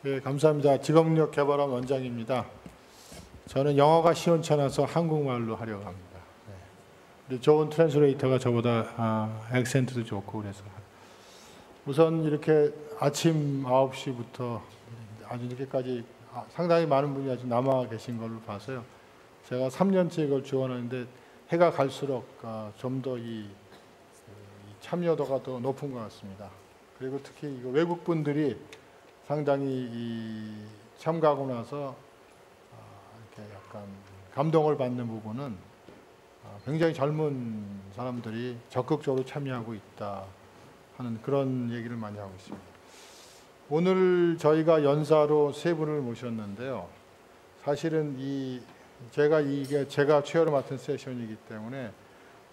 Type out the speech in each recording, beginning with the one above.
네, 감사합니다. 직업력 개발원 원장입니다. 저는 영어가 시원찮아서 한국말로 하려고 합니다. 네. 좋은 트랜스레이터가 저보다 액센트도 좋고 그래서 우선 이렇게 아침 9시부터 아주 이렇게까지 상당히 많은 분이 아직 남아 계신 걸로 봐서요. 제가 3년째 이걸 지원하는데 해가 갈수록 좀 더 이 참여도가 더 높은 것 같습니다. 그리고 특히 외국 분들이 상당히 참가하고 나서 이렇게 약간 감동을 받는 부분은 굉장히 젊은 사람들이 적극적으로 참여하고 있다 하는 그런 얘기를 많이 하고 있습니다. 오늘 저희가 연사로 세 분을 모셨는데요. 사실은 이게 제가 최어를 맡은 세션이기 때문에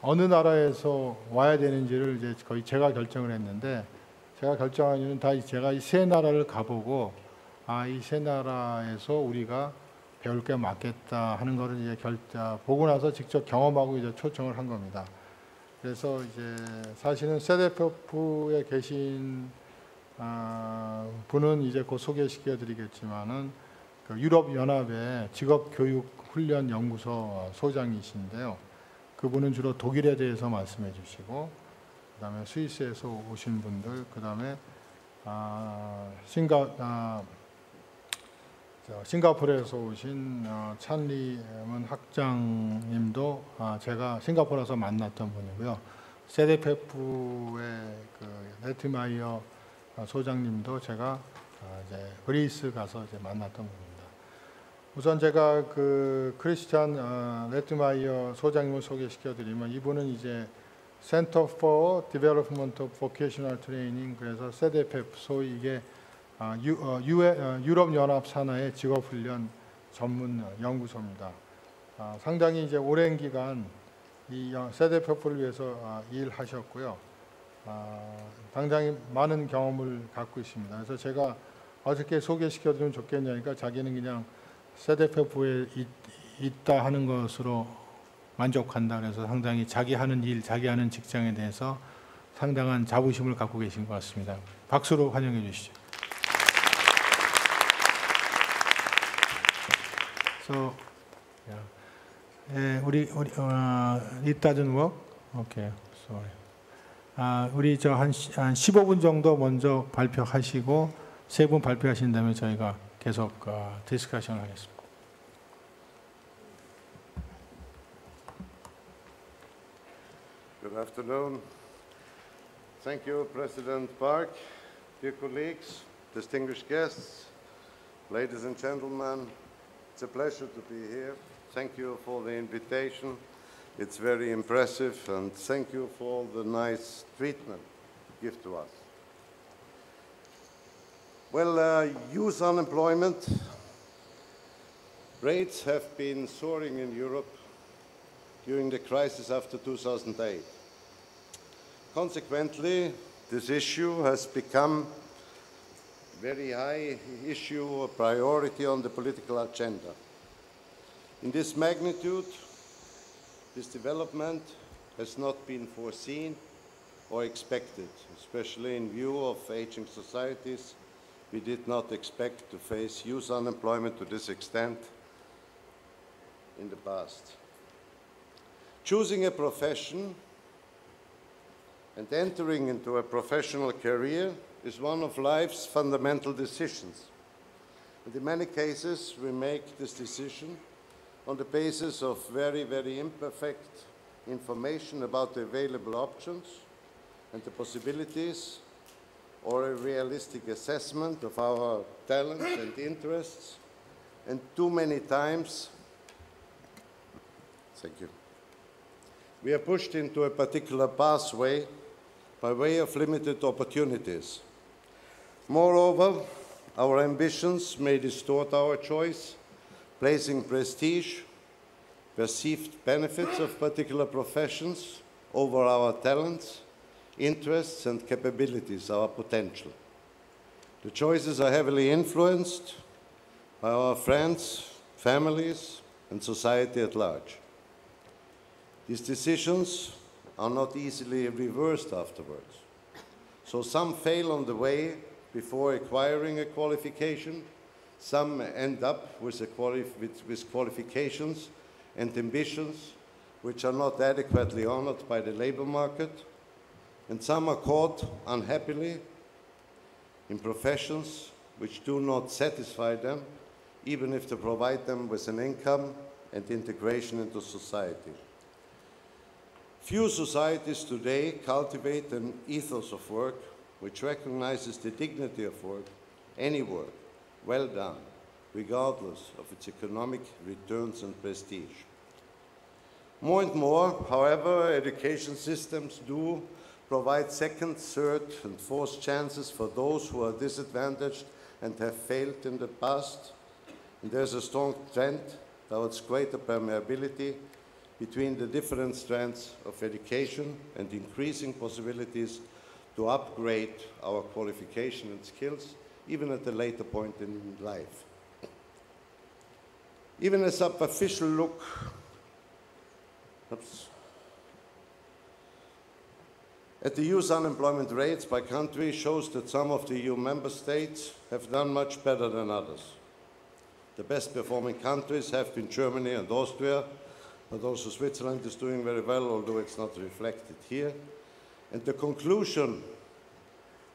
어느 나라에서 와야 되는지를 이제 거의 제가 결정을 했는데, 제가 결정한 이유는 다 제가 이 세 나라를 가보고 이 세 나라에서 우리가 배울 게 맞겠다 하는 거를 이제 보고 나서 직접 경험하고 이제 초청을 한 겁니다. 그래서 이제 사실은 세데프에 계신 분은 이제 곧 소개시켜 드리겠지만은 그 유럽 연합의 직업교육훈련연구소 소장이신데요. 그분은 주로 독일에 대해서 말씀해 주시고, 그다음에 스위스에서 오신 분들, 그다음에 싱가포르에서 오신 찬리문 학장님도 제가 싱가포르에서 만났던 분이고요. 세데페프의 그 레트마이어 소장님도 제가 이제 그리스 가서 이제 만났던 분입니다. 우선 제가 그 크리스찬 레트마이어 소장님을 소개시켜드리면, 이분은 이제 Center for Development of Vocational Training, 그래서 세데페프, 소위 이게 유럽 연합 산하의 직업훈련 전문 연구소입니다. 상당히 이제 오랜 기간 이 세데페프를 위해서 일하셨고요. 상당히 많은 경험을 갖고 있습니다. 그래서 제가 어떻게 소개시켜드리면 좋겠냐니까 자기는 그냥 세데페프에 있다 하는 것으로 만족한다. 그래서 상당히 자기 하는 일, 자기 하는 직장에 대해서 상당한 자부심을 갖고 계신 것 같습니다. 박수로 환영해 주시죠. So, 우리 it doesn't work? Okay, sorry. 우리 한 15분 정도 먼저 발표하시고 세 분 발표하신 다음에 저희가 계속 디스커션을 하겠습니다. Good afternoon. Thank you, President Park, dear colleagues, distinguished guests, ladies and gentlemen. It's a pleasure to be here. Thank you for the invitation. It's very impressive, and thank you for the nice treatment you give to us. Well, youth unemployment rates have been soaring in Europe during the crisis after 2008. Consequently, this issue has become a very high issue, a priority on the political agenda. In this magnitude, this development has not been foreseen or expected, especially in view of aging societies. We did not expect to face youth unemployment to this extent in the past. Choosing a profession and entering into a professional career is one of life's fundamental decisions. And in many cases, we make this decision on the basis of very, very imperfect information about the available options and the possibilities, or a realistic assessment of our talents and interests. And too many times, thank you, we are pushed into a particular pathway by way of limited opportunities. Moreover, our ambitions may distort our choice, placing prestige, perceived benefits of particular professions over our talents, interests and capabilities, our potential. The choices are heavily influenced by our friends, families, and society at large. These decisions are not easily reversed afterwards. So some fail on the way before acquiring a qualification. Some end up with qualifications and ambitions which are not adequately honored by the labor market, and some are caught unhappily in professions which do not satisfy them, even if they provide them with an income and integration into society. Few societies today cultivate an ethos of work which recognizes the dignity of work, any work, well done, regardless of its economic returns and prestige. More and more, however, education systems do provide second, third, and fourth chances for those who are disadvantaged and have failed in the past. And there's a strong trend towards greater permeability between the different strands of education and increasing possibilities to upgrade our qualification and skills, even at a later point in life. Even a superficial look at the youth unemployment rates by country shows that some of the EU member states have done much better than others. The best performing countries have been Germany and Austria, but also Switzerland is doing very well, although it's not reflected here. And the conclusion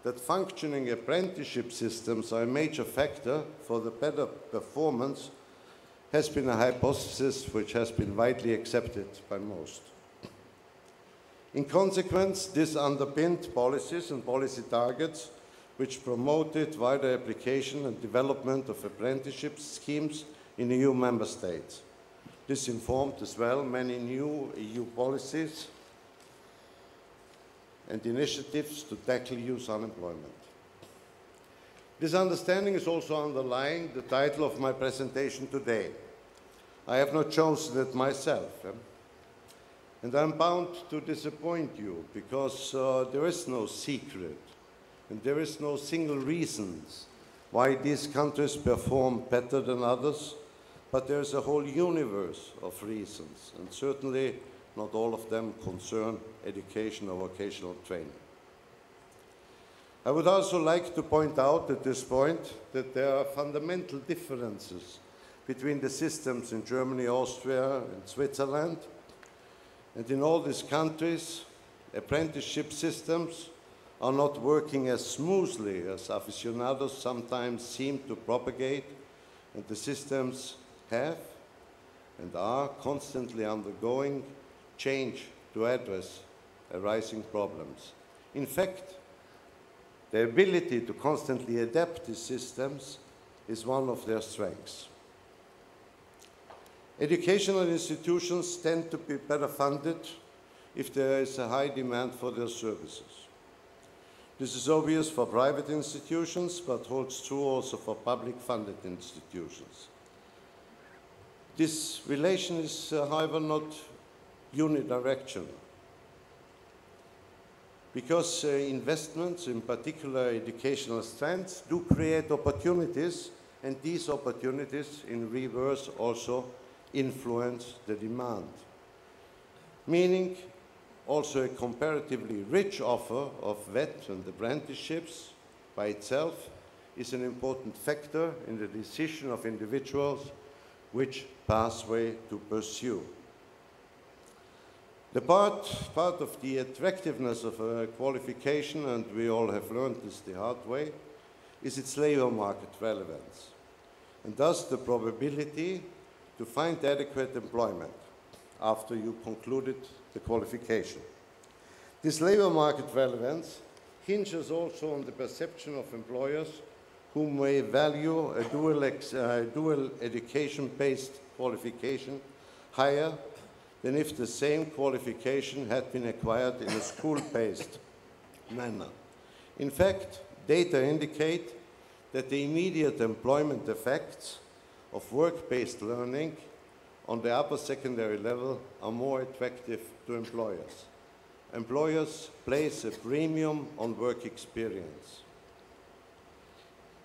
that functioning apprenticeship systems are a major factor for the better performance has been a hypothesis which has been widely accepted by most. In consequence, this underpinned policies and policy targets which promoted wider application and development of apprenticeship schemes in EU member states. This informed as well many new EU policies and initiatives to tackle youth unemployment. This understanding is also underlying the title of my presentation today. I have not chosen it myself, and I'm bound to disappoint you because there is no secret and there is no single reason why these countries perform better than others, but there's a whole universe of reasons, and certainly not all of them concern education or vocational training. I would also like to point out at this point that there are fundamental differences between the systems in Germany, Austria, and Switzerland. And in all these countries, apprenticeship systems are not working as smoothly as aficionados sometimes seem to propagate, and the systems have and are constantly undergoing change to address arising problems. In fact, the ability to constantly adapt these systems is one of their strengths. Educational institutions tend to be better funded if there is a high demand for their services. This is obvious for private institutions, but holds true also for public-funded institutions. This relation is, however, not unidirectional, because investments, in particular educational strands, do create opportunities, and these opportunities, in reverse, also influence the demand. Meaning, also a comparatively rich offer of vet and apprenticeships by itself is an important factor in the decision of individuals which pathway to pursue. The part of the attractiveness of a qualification, and we all have learned this the hard way, is its labor market relevance, and thus the probability to find adequate employment after you concluded the qualification. This labor market relevance hinges also on the perception of employers who may value a dual education-based qualification higher than if the same qualification had been acquired in a school-based manner. In fact, data indicate that the immediate employment effects of work-based learning on the upper secondary level are more attractive to employers. Employers place a premium on work experience.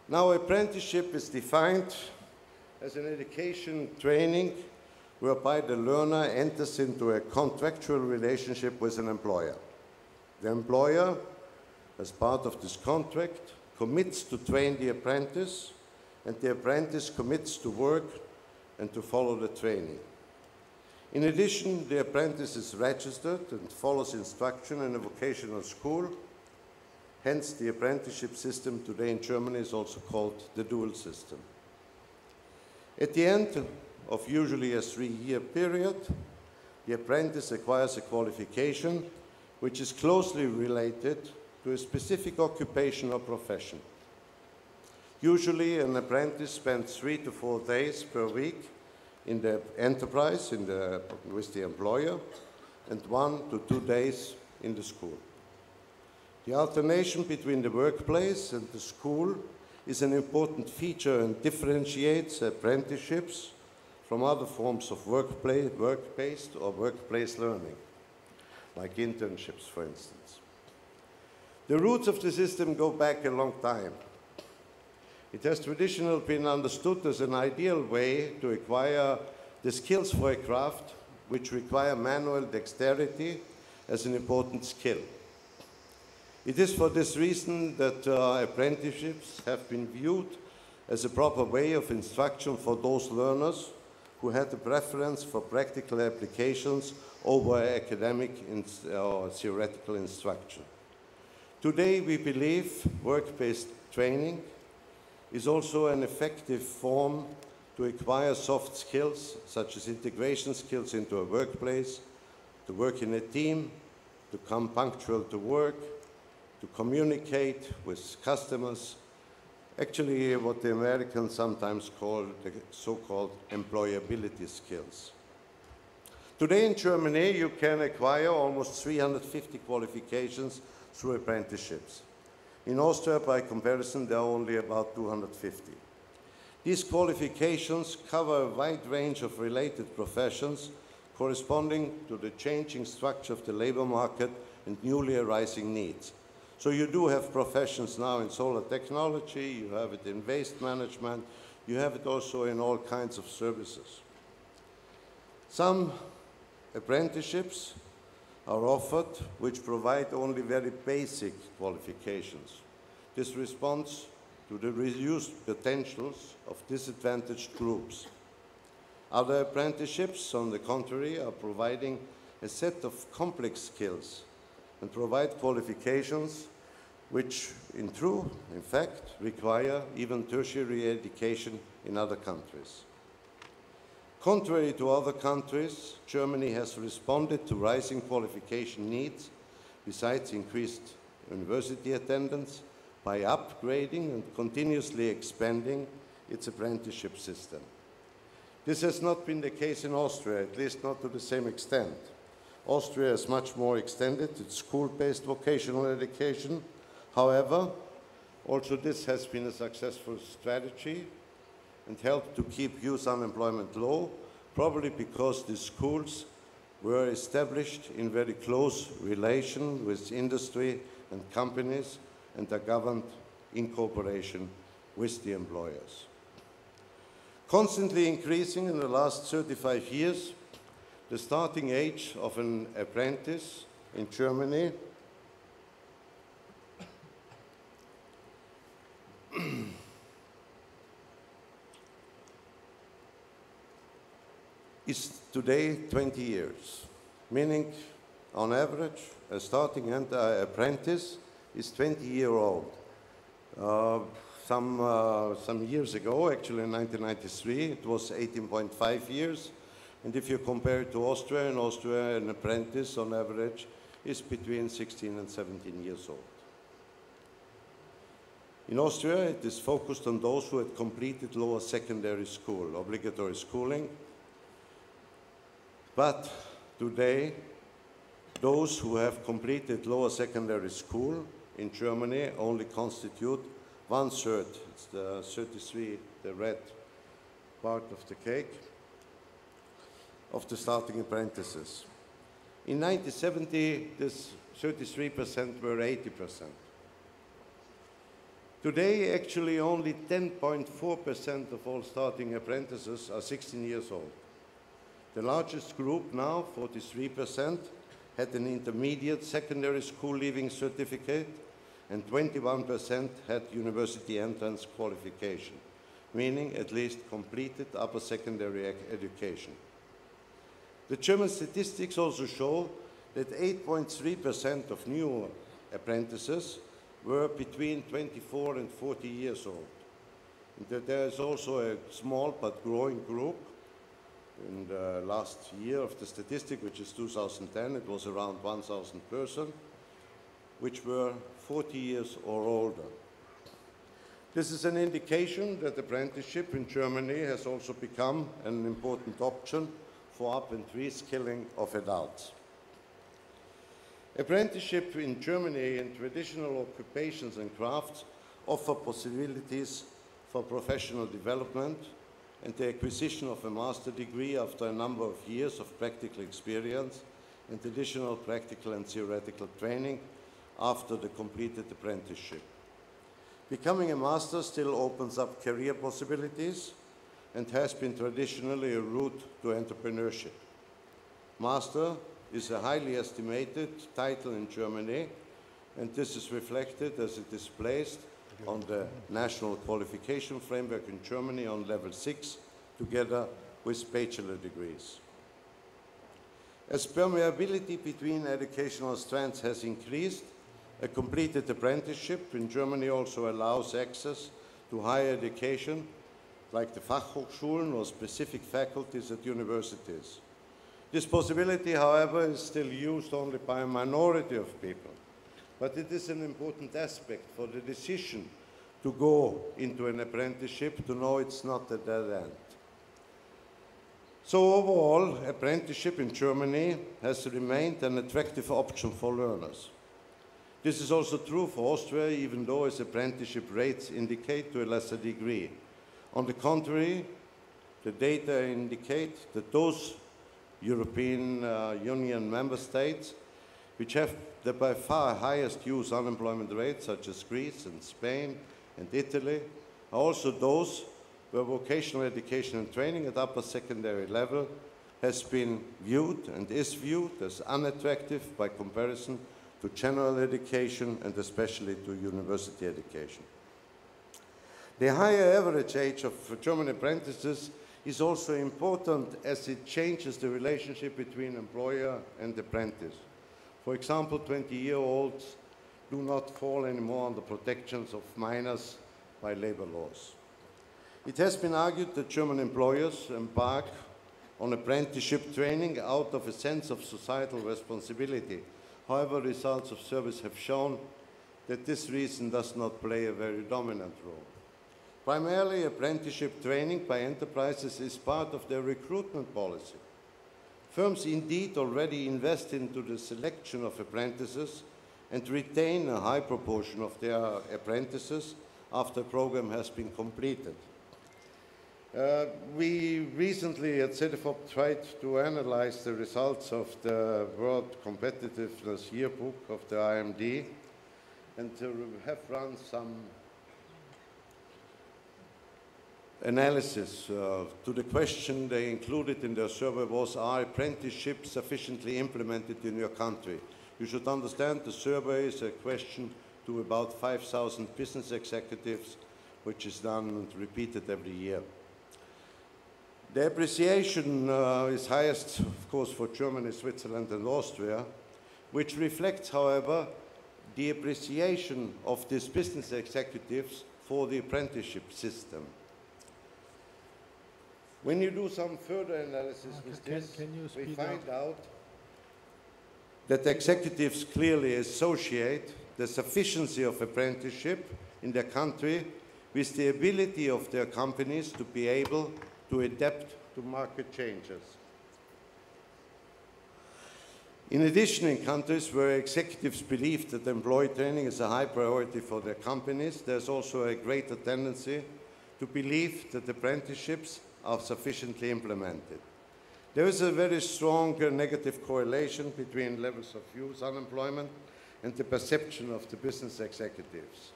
Now, apprenticeship is defined as an education training whereby the learner enters into a contractual relationship with an employer. The employer, as part of this contract, commits to train the apprentice, and the apprentice commits to work and to follow the training. In addition, the apprentice is registered and follows instruction in a vocational school. Hence, the apprenticeship system today in Germany is also called the dual system. At the end of usually a 3-year period, the apprentice acquires a qualification which is closely related to a specific occupation or profession. Usually, an apprentice spends 3 to 4 days per week in the enterprise with the employer, and 1 to 2 days in the school. The alternation between the workplace and the school is an important feature and differentiates apprenticeships from other forms of work-based or workplace learning, like internships, for instance. The roots of the system go back a long time. It has traditionally been understood as an ideal way to acquire the skills for a craft which require manual dexterity as an important skill. It is for this reason that apprenticeships have been viewed as a proper way of instruction for those learners who had a preference for practical applications over academic or theoretical instruction. Today, we believe work-based training is also an effective form to acquire soft skills, such as integration skills into a workplace, to work in a team, to come punctual to work, to communicate with customers, actually what the Americans sometimes call the so-called employability skills. Today in Germany, you can acquire almost 350 qualifications through apprenticeships. In Austria, by comparison, there are only about 250. These qualifications cover a wide range of related professions corresponding to the changing structure of the labor market and newly arising needs. So you do have professions now in solar technology, you have it in waste management, you have it also in all kinds of services. Some apprenticeships are offered which provide only very basic qualifications. This responds to the reduced potentials of disadvantaged groups. Other apprenticeships, on the contrary, are providing a set of complex skills and provide qualifications which, in fact, require even tertiary education in other countries. Contrary to other countries, Germany has responded to rising qualification needs, besides increased university attendance, by upgrading and continuously expanding its apprenticeship system. This has not been the case in Austria, at least not to the same extent. Austria has much more extended its school-based vocational education. However, also this has been a successful strategy and helped to keep youth unemployment low, probably because the schools were established in very close relation with industry and companies and are governed in cooperation with the employers. Constantly increasing in the last 35 years, the starting age of an apprentice in Germany is today 20 years, meaning on average a starting apprentice is 20-year-old. Some years ago, actually in 1993, it was 18.5 years. And if you compare it to Austria, in Austria an apprentice on average is between 16 and 17 years old. In Austria, it is focused on those who had completed lower secondary school, obligatory schooling. But today, those who have completed lower secondary school in Germany only constitute 1/3, it's the 33, the red part of the cake, of the starting apprentices. In 1970, this 33% were 80%. Today, actually only 10.4% of all starting apprentices are 16 years old. The largest group now, 43%, had an intermediate secondary school leaving certificate, and 21% had university entrance qualification, meaning at least completed upper secondary education. The German statistics also show that 8.3% of new apprentices were between 24 and 40 years old. And that there is also a small but growing group. In the last year of the statistic, which is 2010, it was around 1,000 persons, which were 40 years or older. This is an indication that apprenticeship in Germany has also become an important option for up and reskilling of adults. Apprenticeship in Germany in traditional occupations and crafts offer possibilities for professional development and the acquisition of a master degree after a number of years of practical experience and additional practical and theoretical training after the completed apprenticeship. Becoming a master still opens up career possibilities and has been traditionally a route to entrepreneurship. Master is a highly estimated title in Germany, and this is reflected as it is placed on the national qualification framework in Germany on level 6, together with bachelor degrees. As permeability between educational strands has increased, a completed apprenticeship in Germany also allows access to higher education, like the Fachhochschulen or specific faculties at universities. This possibility, however, is still used only by a minority of people, but it is an important aspect for the decision to go into an apprenticeship to know it's not a dead end. So overall, apprenticeship in Germany has remained an attractive option for learners. This is also true for Austria, even though its apprenticeship rates indicate to a lesser degree. On the contrary, the data indicate that those European Union member states which have the by far highest youth unemployment rates, such as Greece and Spain and Italy, are also those where vocational education and training at upper secondary level has been viewed and is viewed as unattractive by comparison to general education and especially to university education. The higher average age of German apprentices is also important as it changes the relationship between employer and apprentice. For example, 20-year-olds do not fall anymore under protections of minors by labor laws. It has been argued that German employers embark on apprenticeship training out of a sense of societal responsibility. However, results of service have shown that this reason does not play a very dominant role. Primarily, apprenticeship training by enterprises is part of their recruitment policy. Firms indeed already invest into the selection of apprentices and retain a high proportion of their apprentices after the program has been completed. We recently at CEDEFOP tried to analyze the results of the World Competitiveness Yearbook of the IMD and have run some analysis to the question they included in their survey was, are apprenticeships sufficiently implemented in your country? You should understand the survey is a question to about 5,000 business executives, which is done and repeated every year. The appreciation is highest, of course, for Germany, Switzerland, and Austria, which reflects, however, the appreciation of these business executives for the apprenticeship system. When you do some further analysis with this, we find out that executives clearly associate the sufficiency of apprenticeship in their country with the ability of their companies to be able to adapt to market changes. In addition, in countries where executives believe that employee training is a high priority for their companies, there's also a greater tendency to believe that apprenticeships are sufficiently implemented. There is a very strong negative correlation between levels of youth unemployment and the perception of the business executives.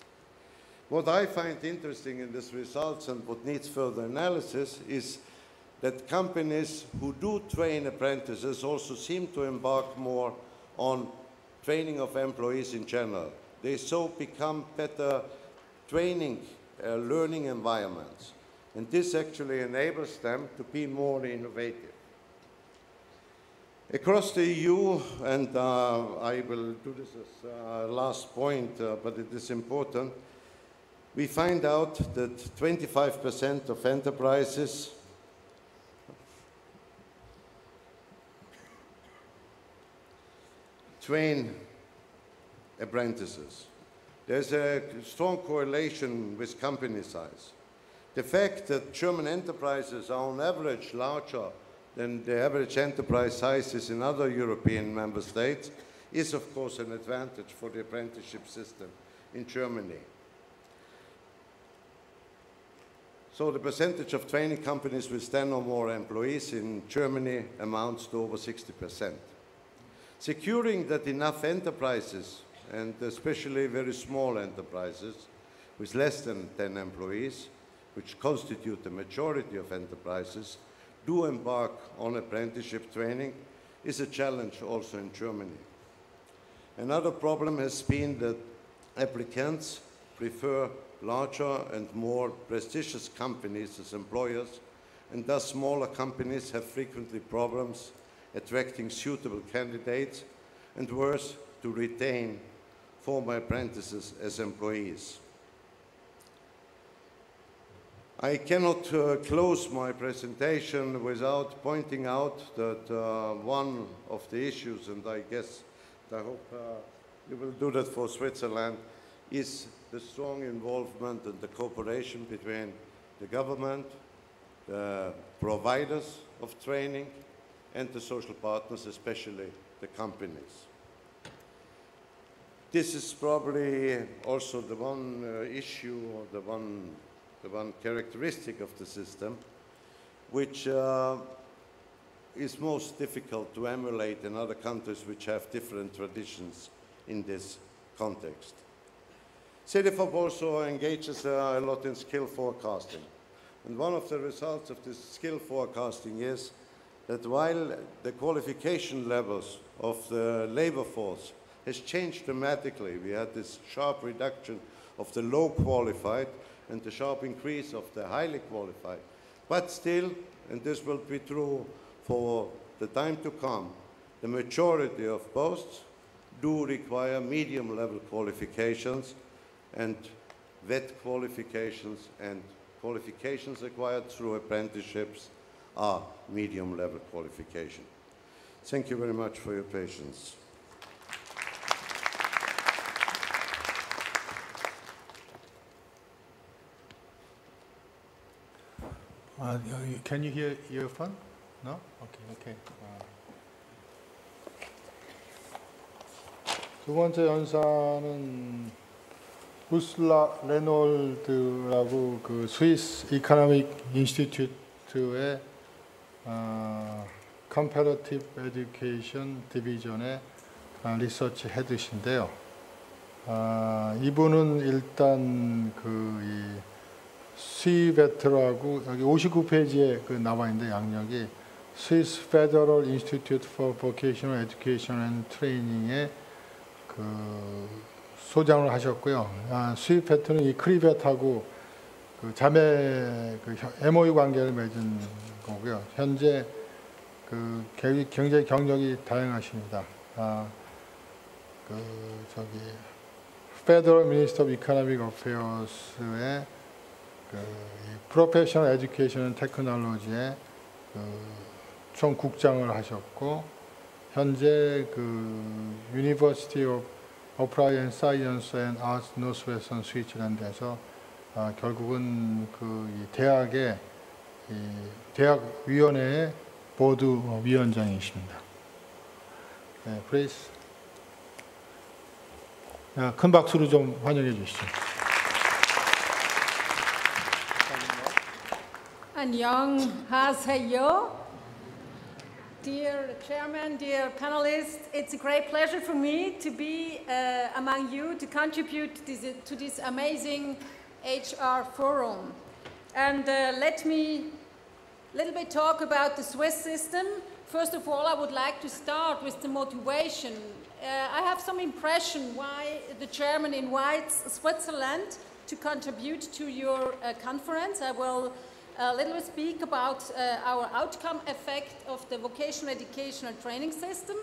What I find interesting in these results and what needs further analysis is that companies who do train apprentices also seem to embark more on training of employees in general. they so become better training, learning environments. And this actually enables them to be more innovative. Across the EU, and I will do this as last point, but it is important, we find out that 25% of enterprises train apprentices. There's a strong correlation with company size. The fact that German enterprises are on average larger than the average enterprise sizes in other European member states is of course an advantage for the apprenticeship system in Germany. So the percentage of training companies with 10 or more employees in Germany amounts to over 60%. Securing that enough enterprises, and especially very small enterprises with less than 10 employees, which constitute the majority of enterprises, do embark on apprenticeship training, is a challenge also in Germany. Another problem has been that applicants prefer larger and more prestigious companies as employers, and thus smaller companies have frequently problems attracting suitable candidates, and worse, to retain former apprentices as employees. I cannot close my presentation without pointing out that one of the issues, and I hope you will do that for Switzerland, is the strong involvement and the cooperation between the government, the providers of training, and the social partners, especially the companies. This is probably also the one issue or the one characteristic of the system which is most difficult to emulate in other countries which have different traditions in this context. CDFOP also engages a lot in skill forecasting. And one of the results of this skill forecasting is that while the qualification levels of the labor force has changed dramatically, we had this sharp reduction of the low qualified and the sharp increase of the highly qualified. But still, and this will be true for the time to come, the majority of posts do require medium-level qualifications, and VET qualifications and qualifications acquired through apprenticeships are medium-level qualification. Thank you very much for your patience. Can you hear earphone? No? Okay. 두 번째 연사는 우슬라 레놀드라고 그 스위스 이코노믹 인스티튜트의 컴패러티브 에듀케이션 디비전의 리서치 헤드신데요. 이분은 일단 그 스위베트라고 여기 59페이지에 그 나와 있는데 양력이 스위스 페더럴 인스티튜트 포 보케이셔널 에듀케이션 앤 트레이닝의 그 소장을 하셨고요. 스위베트는 이 크리벳하고 그 자매 그 MOU 관계를 맺은 거고요. 현재 그 경제 경력이 다양하십니다. 그 저기 페더럴 미니스터 오브 이코노믹 어페어스의 그 프로페셔널 에듀케이션 테크놀로지의 그 총국장을 하셨고 현재 그 유니버시티 오브 어플라이언 사이언스 앤 아트 노스웨스턴 스위츠랜드에서 결국은 그 이 대학의 이 대학 위원회의 보드 위원장이십니다. 네, 플리즈. 큰 박수로 좀 환영해 주시죠. 안녕하세요. Dear Chairman, dear panelists, it's a great pleasure for me to be among you to contribute to this amazing HR forum. And let me a little bit talk about the Swiss system. First of all, I would like to start with the motivation I have some impression why the chairman invites Switzerland to contribute to your conference. I will a little bit speak about our outcome effect of the vocational education and training system.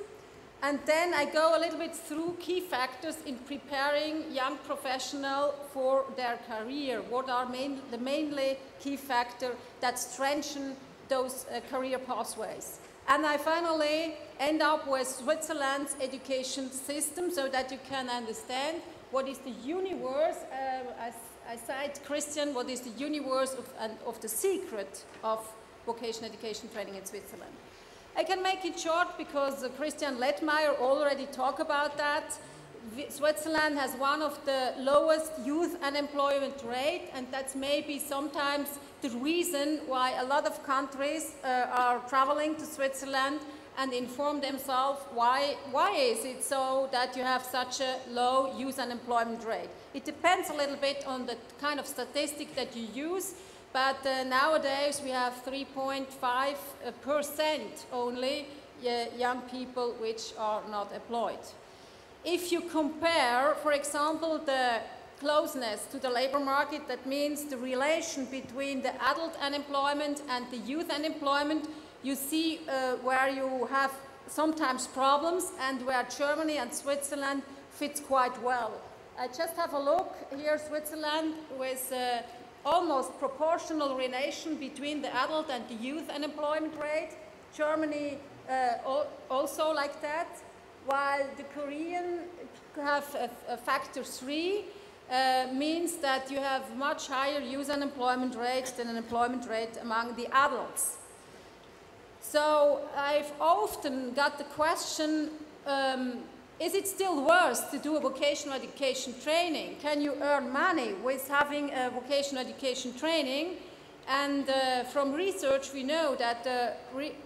And then I go a little bit through key factors in preparing young professionals for their career. What are the mainly key factors that strengthen those career pathways? And I finally end up with Switzerland's education system so that you can understand what is the universe, as I cite Christian, what is the universe of the secret of vocational education training in Switzerland. I can make it short because Christian Lettmeier already talked about that. Switzerland has one of the lowest youth unemployment rate, and that's maybe sometimes the reason why a lot of countries are traveling to Switzerland and inform themselves why is it so that you have such a low youth unemployment rate. It depends a little bit on the kind of statistic that you use, but nowadays we have 3.5% only young people which are not employed. If you compare, for example, the closeness to the labor market, that means the relation between the adult unemployment and the youth unemployment, you see where you have sometimes problems and where Germany and Switzerland fits quite well. I just have a look here, Switzerland with almost proportional relation between the adult and the youth unemployment rate. Germany also like that, while the Korean have a factor 3, means that you have much higher youth unemployment rate than an employment rate among the adults. So I've often got the question, is it still worth to do a vocational education training? Can you earn money with having a vocational education training? And from research we know that the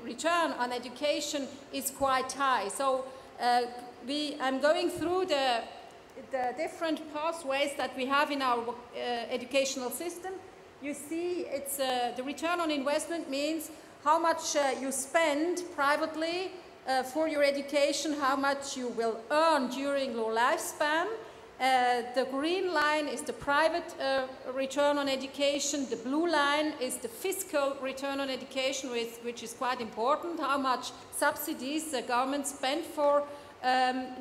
return on education is quite high. So I'm going through the different pathways that we have in our educational system. You see, it's the return on investment means how much you spend privately for your education, how much you will earn during your lifespan. The green line is the private return on education. The blue line is the fiscal return on education, which is quite important, how much subsidies the government spend for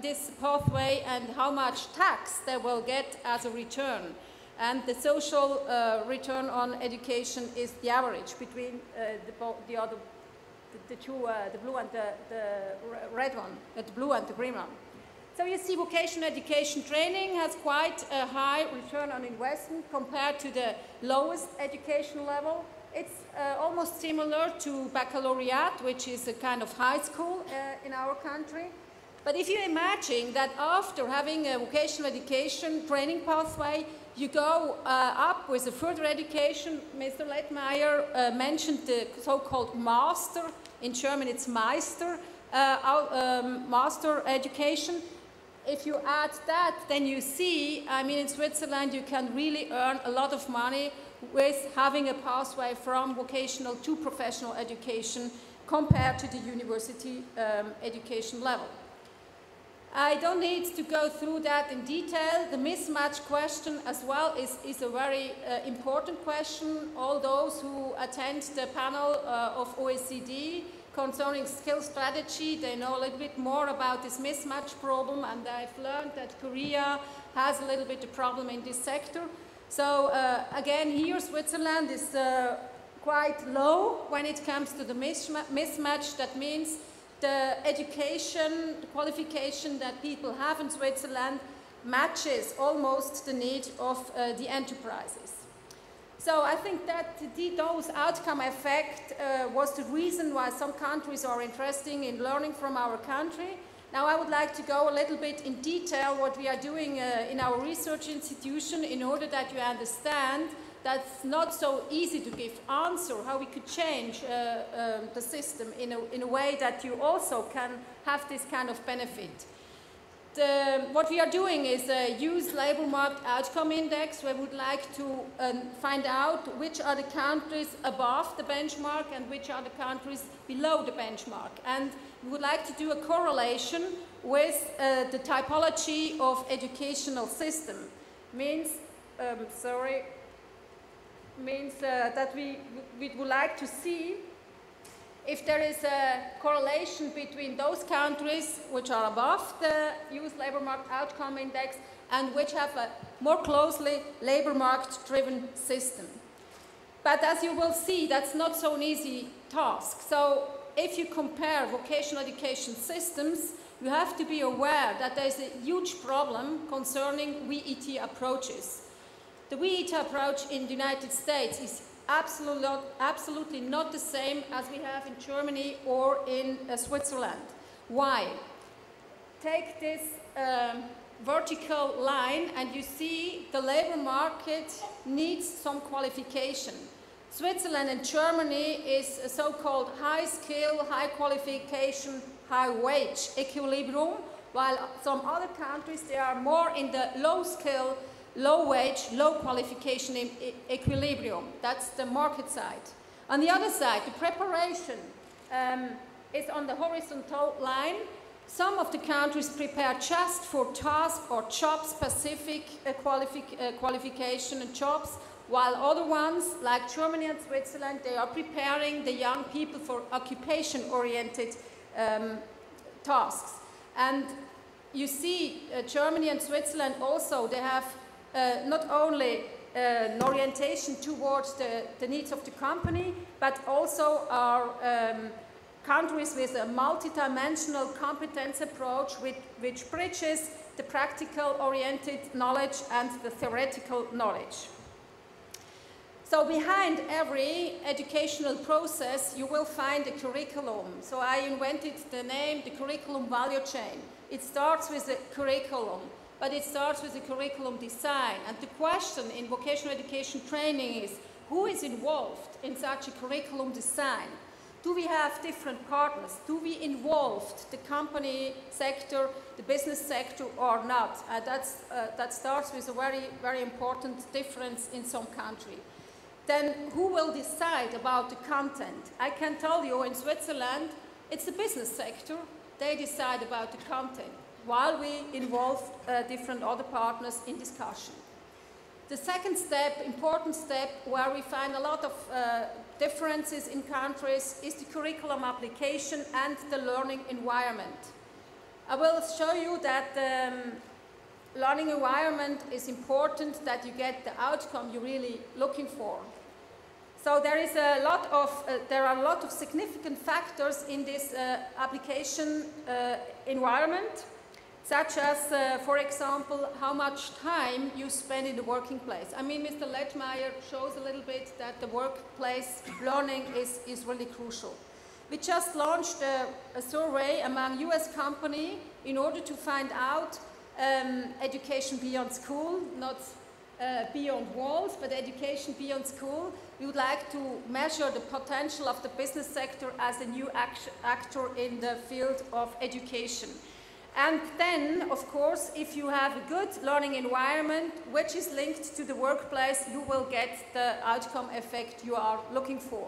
this pathway and how much tax they will get as a return. And the social return on education is the average between the two, the blue and the red one, the blue and the green one. So you see vocational education training has quite a high return on investment compared to the lowest education level. It's almost similar to baccalaureate, which is a kind of high school in our country. But if you imagine that after having a vocational education training pathway, you go up with a further education. Mr. Lettmeier mentioned the so-called master. In German, it's Meister, master education. If you add that, then you see, I mean, in Switzerland, you can really earn a lot of money with having a pathway from vocational to professional education compared to the university education level. I don't need to go through that in detail. The mismatch question as well is a very important question. All those who attend the panel of OECD concerning skill strategy, they know a little bit more about this mismatch problem, and I've learned that Korea has a little bit of problem in this sector. So again, here Switzerland is quite low when it comes to the mismatch. That means the education, the qualification that people have in Switzerland matches almost the need of the enterprises. So I think that those outcome effect was the reason why some countries are interested in learning from our country. Now I would like to go a little bit in detail what we are doing in our research institution in order that you understand that's not so easy to give answer, how we could change the system in a way that you also can have this kind of benefit. what we are doing is a youth labor market outcome index, where we would like to find out which are the countries above the benchmark and which are the countries below the benchmark. And we would like to do a correlation with the typology of educational system. Means that we would like to see if there is a correlation between those countries which are above the youth labor market outcome index and which have a more closely labor market driven system. But as you will see, that's not so an easy task. So if you compare vocational education systems, you have to be aware that there's a huge problem concerning VET approaches. The VET approach in the United States is absolutely not the same as we have in Germany or in Switzerland. Why? Take this vertical line and you see the labor market needs some qualification. Switzerland and Germany is a so-called high skill, high qualification, high wage equilibrium, while some other countries, they are more in the low skill, low wage, low qualification equilibrium. That's the market side. On the other side, the preparation is on the horizontal line. Some of the countries prepare just for task or job-specific qualification and jobs, while other ones, like Germany and Switzerland, they are preparing the young people for occupation-oriented tasks. And you see, Germany and Switzerland also, they have not only an orientation towards the needs of the company, but also are countries with a multidimensional competence approach which bridges the practical-oriented knowledge and the theoretical knowledge. So behind every educational process, you will find a curriculum. So I invented the name, the curriculum value chain. It starts with a curriculum, but it starts with a curriculum design. And the question in vocational education training is, who is involved in such a curriculum design? Do we have different partners? Do we involve the company sector, the business sector, or not? That starts with a very, very important difference in some country. Then who will decide about the content? I can tell you in Switzerland, it's the business sector. They decide about the content, while we involve different other partners in discussion. The second step, important step, where we find a lot of differences in countries is the curriculum application and the learning environment. I will show you that the learning environment is important, that you get the outcome you're really looking for. So there are a lot of significant factors in this application environment, such as, for example, how much time you spend in the working place. I mean, Mr. Lettmeyer shows a little bit that the workplace learning is really crucial. We just launched a survey among US companies in order to find out education beyond school, not beyond walls, but education beyond school. We would like to measure the potential of the business sector as a new actor in the field of education. And then, of course, if you have a good learning environment which is linked to the workplace, you will get the outcome effect you are looking for.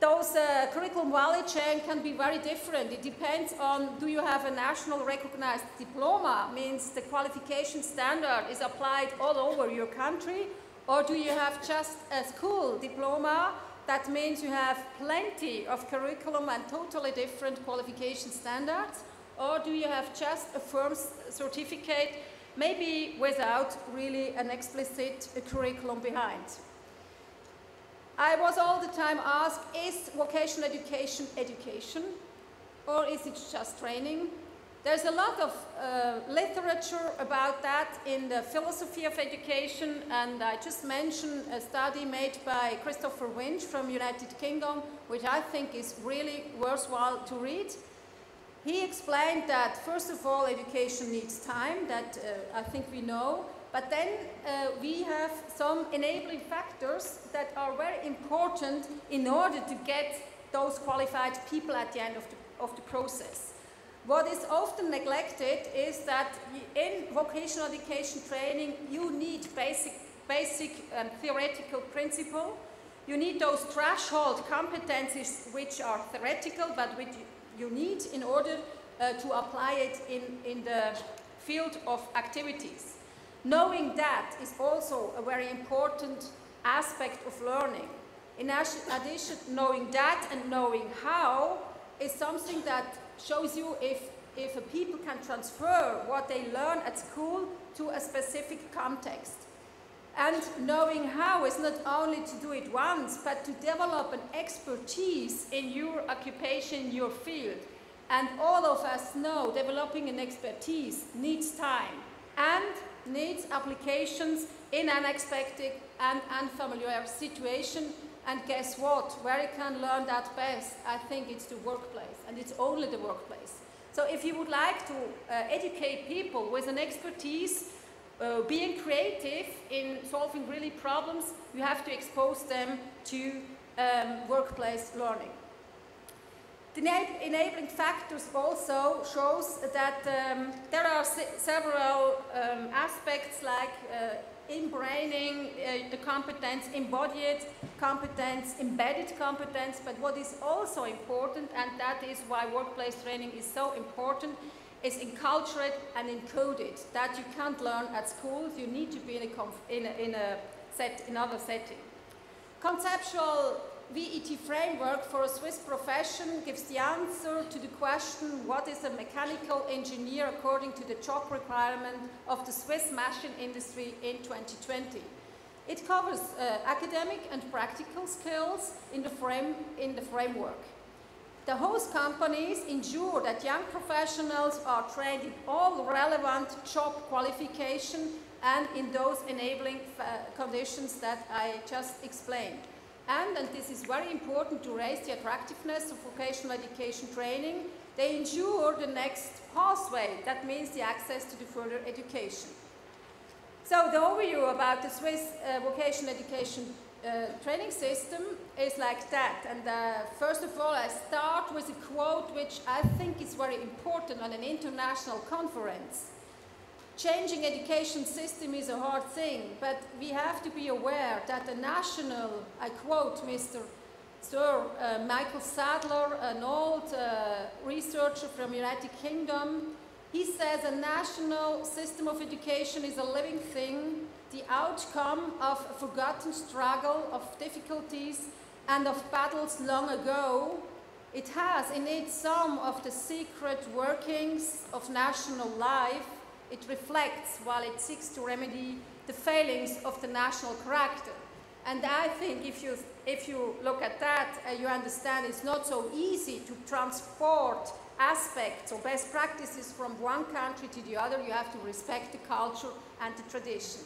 Those curriculum value chain can be very different. It depends on, do you have a national recognized diploma, means the qualification standard is applied all over your country, or do you have just a school diploma? That means you have plenty of curriculum and totally different qualification standards. Or do you have just a firm's certificate, maybe without really an explicit curriculum behind? I was all the time asked, is vocational education education, or is it just training? There's a lot of literature about that in the philosophy of education, and I just mentioned a study made by Christopher Winch from United Kingdom, which I think is really worthwhile to read. He explained that, first of all, education needs time, that I think we know, but then we have some enabling factors that are very important in order to get those qualified people at the end of the process. What is often neglected is that in vocational education training, you need basic and theoretical principle. You need those threshold competencies which are theoretical, but which you need in order to apply it in the field of activities. Knowing that is also a very important aspect of learning. In addition, knowing that and knowing how is something that shows you if a people can transfer what they learn at school to a specific context. And knowing how is not only to do it once, but to develop an expertise in your occupation, your field. And all of us know developing an expertise needs time and needs applications in unexpected and unfamiliar situation. And guess what? Where you can learn that best, I think it's the workplace, and it's only the workplace. So if you would like to educate people with an expertise, being creative in solving really problems, you have to expose them to workplace learning. The enabling factors also shows that there are several aspects like inbraining the competence, embodied competence, embedded competence, but what is also important, and that is why workplace training is so important, is enculturated and encoded, that you can't learn at schools, you need to be in another setting. Conceptual VET framework for a Swiss profession gives the answer to the question, what is a mechanical engineer according to the job requirement of the Swiss machine industry in 2020. It covers academic and practical skills in the framework. The host companies ensure that young professionals are trained in all relevant job qualification and in those enabling conditions that I just explained. And this is very important to raise the attractiveness of vocational education training, they ensure the next pathway, that means the access to the further education. So the overview about the Swiss vocational education training system is like that. And first of all, I start with a quote which I think is very important on an international conference. Changing education system is a hard thing, but we have to be aware that the national, I quote Sir Michael Sadler, an old researcher from United Kingdom, he says a national system of education is a living thing, the outcome of a forgotten struggle, of difficulties and of battles long ago. It has in it some of the secret workings of national life. It reflects while it seeks to remedy the failings of the national character. And I think if you look at that, you understand it's not so easy to transport aspects or best practices from one country to the other. You have to respect the culture and the tradition.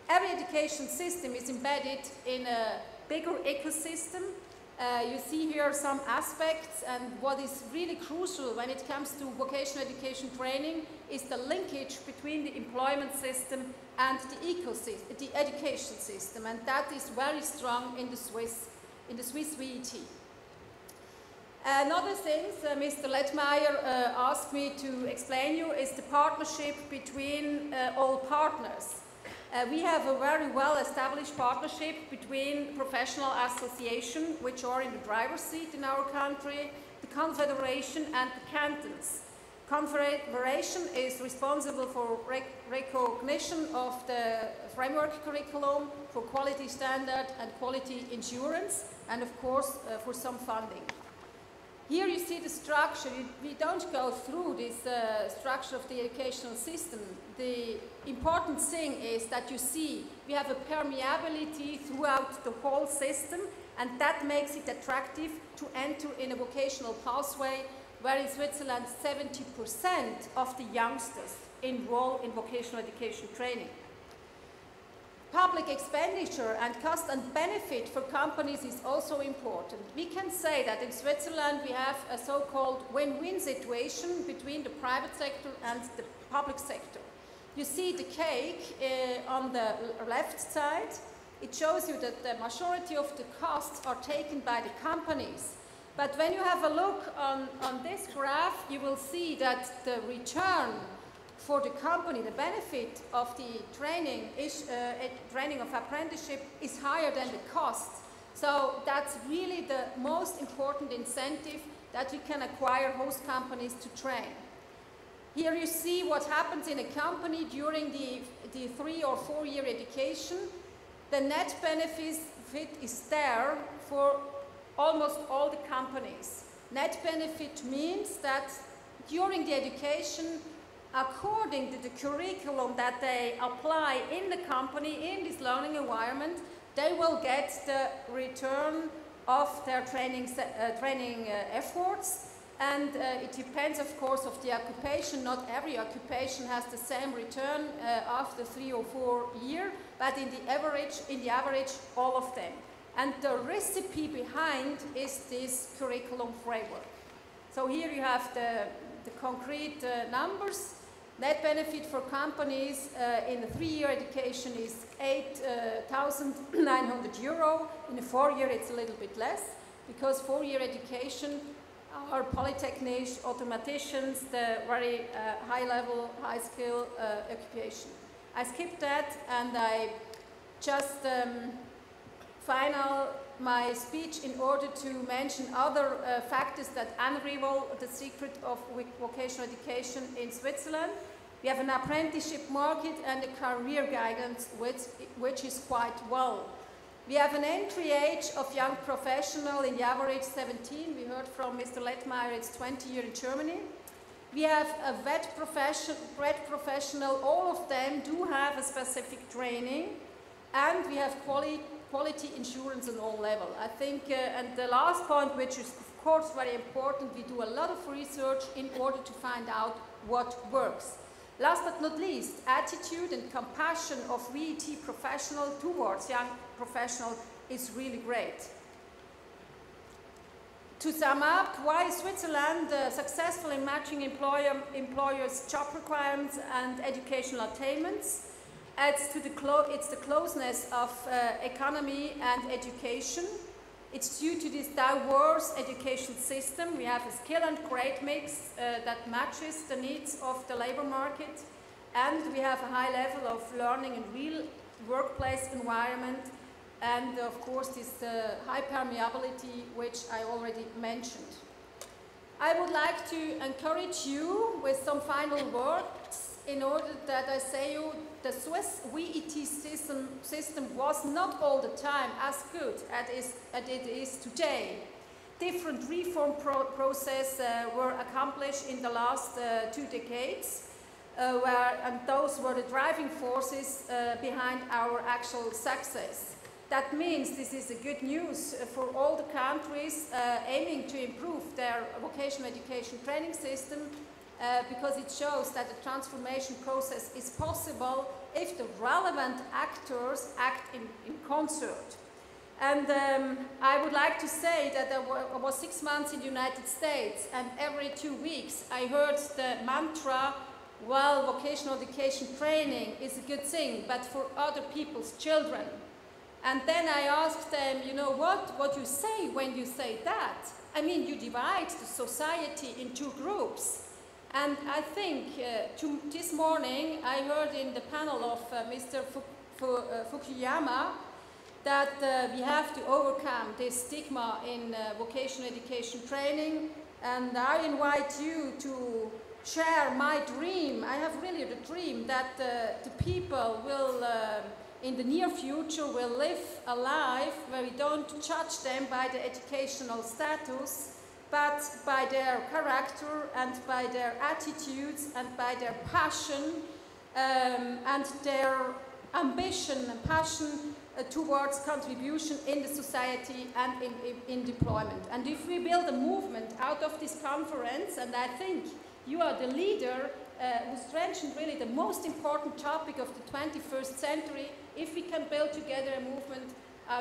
Every education system is embedded in a bigger ecosystem. You see here some aspects, and what is really crucial when it comes to vocational education training is the linkage between the employment system and the ecosystem, the education system, and that is very strong in the Swiss VET. Another thing Mr. Lettmeyer asked me to explain you is the partnership between all partners. We have a very well-established partnership between professional associations, which are in the driver's seat in our country, the Confederation and the cantons. Confederation is responsible for recognition of the framework curriculum, for quality standard and quality insurance, and of course for some funding. Here you see the structure. We don't go through this structure of the educational system. The important thing is that you see we have a permeability throughout the whole system, and that makes it attractive to enter in a vocational pathway, where in Switzerland 70% of the youngsters enroll in vocational education training. Public expenditure and cost and benefit for companies is also important. We can say that in Switzerland we have a so-called win-win situation between the private sector and the public sector. You see the cake on the left side. It shows you that the majority of the costs are taken by the companies. But when you have a look on this graph, you will see that the return for the company, the benefit of the training of apprenticeship is higher than the cost. So that's really the most important incentive that you can acquire host companies to train. Here you see what happens in a company during the 3 or 4 year education. The net benefit is there for almost all the companies. Net benefit means that during the education, according to the curriculum that they apply in the company, in this learning environment, they will get the return of their training efforts. And it depends, of course, of the occupation. Not every occupation has the same return after 3 or 4 years, but in the average, all of them. And the recipe behind is this curriculum framework. So here you have the concrete numbers. Net benefit for companies in a 3-year education is €8,900. In a 4-year, it's a little bit less, because 4-year education are polytechnicians, automaticians, the very high-level, high-skill occupation. I skipped that, and I just final my speech in order to mention other factors that unravel the secret of vocational education in Switzerland. We have an apprenticeship market and a career guidance which is quite well. We have an entry age of young professional in the average 17. We heard from Mr. Lettmeier, it's 20 years in Germany. We have a bred professional, all of them do have a specific training, and we have quality insurance on all levels. I think, and the last point, which is of course very important, we do a lot of research in order to find out what works. Last but not least, attitude and compassion of VET professional towards young professional is really great. To sum up, why is Switzerland successful in matching employers' job requirements and educational attainments? It's the closeness of economy and education. It's due to this diverse education system. We have a skill and grade mix that matches the needs of the labor market, and we have a high level of learning in real workplace environment, and of course this high permeability, which I already mentioned. I would like to encourage you with some final words in order that I say you the Swiss VET system was not all the time as good as it is today. Different reform processes were accomplished in the last 2 decades, and those were the driving forces behind our actual success. That means this is a good news for all the countries aiming to improve their vocational education training system, because it shows that the transformation process is possible if the relevant actors act in concert. And I would like to say that I was 6 months in the United States, and every 2 weeks I heard the mantra, well, vocational education training is a good thing, but for other people's children. And then I asked them, you know what you say when you say that? I mean, you divide the society in 2 groups. And I think this morning I heard in the panel of Mr. Fukuyama that we have to overcome this stigma in vocational education training, and I invite you to share my dream. I have really the dream that the people will, in the near future, will live a life where we don't judge them by the educational status, but by their character and by their attitudes and by their passion and their ambition and passion towards contribution in the society and in deployment. And if we build a movement out of this conference, and I think you are the leader who strengthened really the most important topic of the 21st century, if we can build together a movement,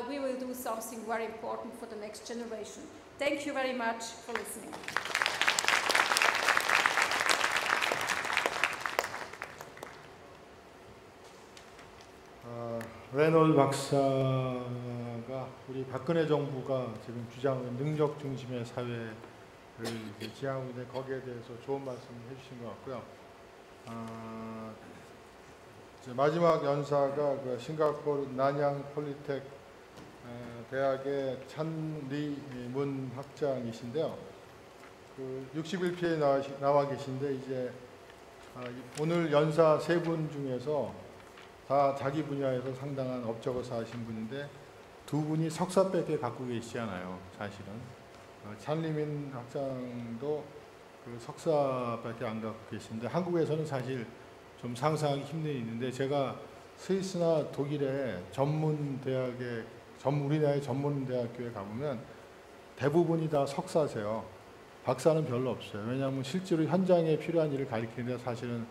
we will do something very important for the next generation. Thank you very much for listening. 레놀 박사가 우리 박근혜 정부가 지금 주장하는 능력 중심의 사회를 지향하고 있는데 거기에 대해서 좋은 말씀 해주신 것 같고요. 마지막 연사가 그 싱가포르 난양 폴리텍 대학의 찬리문 학장이신데요. 그 61피에 나와 계신데 이제 오늘 연사 세 분 중에서 다 자기 분야에서 상당한 업적을 하신 분인데 두 분이 석사밖에 갖고 계시지 않아요. 사실은 찬리민 학장도 그 석사밖에 안 갖고 계신데 한국에서는 사실 좀 상상하기 힘든 일이 있는데 제가 스위스나 독일의 전문 대학에 우리나라의 전문 대학교에 가보면 대부분이 다 석사세요. 박사는 별로 없어요. 왜냐하면 실제로 현장에 필요한 일을 가리키는데 사실은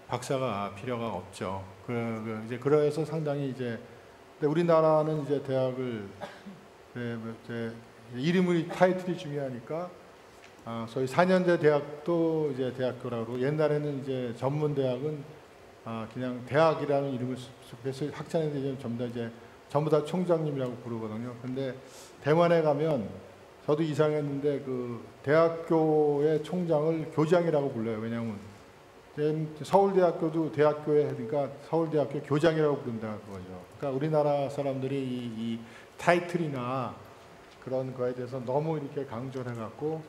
박사가 필요가 없죠. 이제 그래서 상당히 이제 근데 우리나라는 이제 대학을 이름이 타이틀이 중요하니까 소위 4년제 대학도 이제 대학교라고 그러고 옛날에는 이제 전문 대학은 그냥 대학이라는 이름을 그래서 학자들이 전부 다 총장님이라고 부르거든요. 근데 대만에 가면 저도 이상했는데 그 대학교의 총장을 교장이라고 불러요. 왜냐하면 서울대학교도 대학교에 하니까 서울대학교 교장이라고 부른다는 거죠. 그러니까 우리나라 사람들이 이 타이틀이나 그런 거에 대해서 너무 이렇게 강조를 해갖고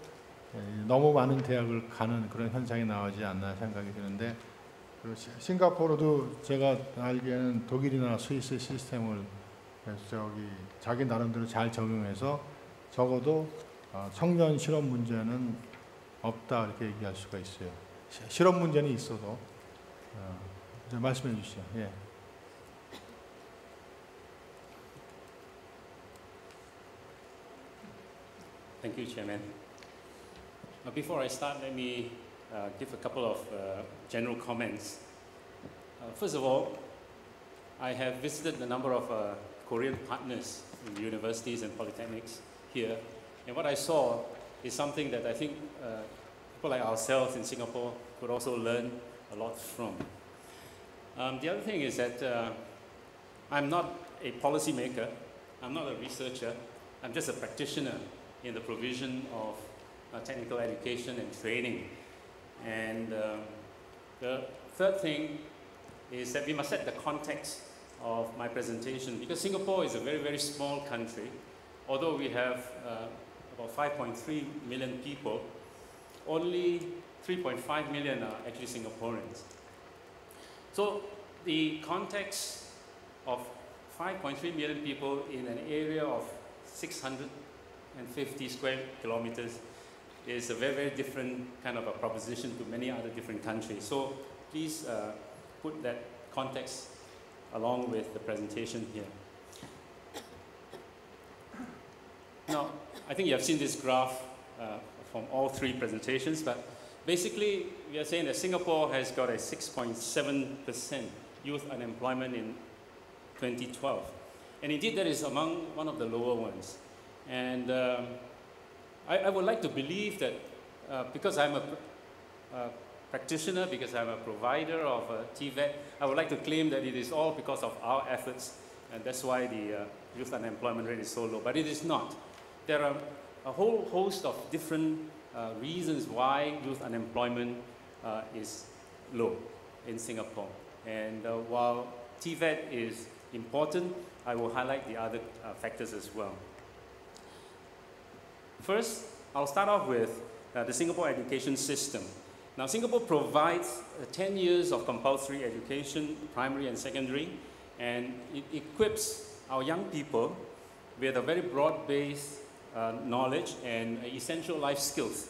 너무 많은 대학을 가는 그런 현상이 나오지 않나 생각이 드는데 싱가포르도 제가 알기에는 독일이나 스위스 시스템을 자기 나름대로 잘 적용해서 적어도 청년 실업 문제는 없다 이렇게 얘기할 수가 있어요. 실업 문제는 있어도 이제 말씀해 주시죠. 예. Thank you, Chairman. Before I start, let me give a couple of general comments. First of all, I have visited a number of Korean partners in the universities and polytechnics here, and what I saw is something that I think people like ourselves in Singapore could also learn a lot from. The other thing is that I'm not a policymaker, I'm not a researcher, I'm just a practitioner in the provision of technical education and training. And the third thing is that we must set the context of my presentation, because Singapore is a very, very small country. Although we have about 5.3 million people, only 3.5 million are actually Singaporeans. So the context of 5.3 million people in an area of 650 square kilometers is a very, very different kind of a proposition to many other different countries. So please put that context along with the presentation here. Now, I think you have seen this graph from all three presentations, but basically we are saying that Singapore has got a 6.7% youth unemployment in 2012. And indeed that is among one of the lower ones. And I would like to believe that because I'm a practitioner, because I'm a provider of TVET, I would like to claim that it is all because of our efforts, and that's why the youth unemployment rate is so low. But it is not. There are a whole host of different reasons why youth unemployment is low in Singapore. And while TVET is important, I will highlight the other factors as well. First, I'll start off with the Singapore education system. Now, Singapore provides 10 years of compulsory education, primary and secondary, and it equips our young people with a very broad-based knowledge and essential life skills,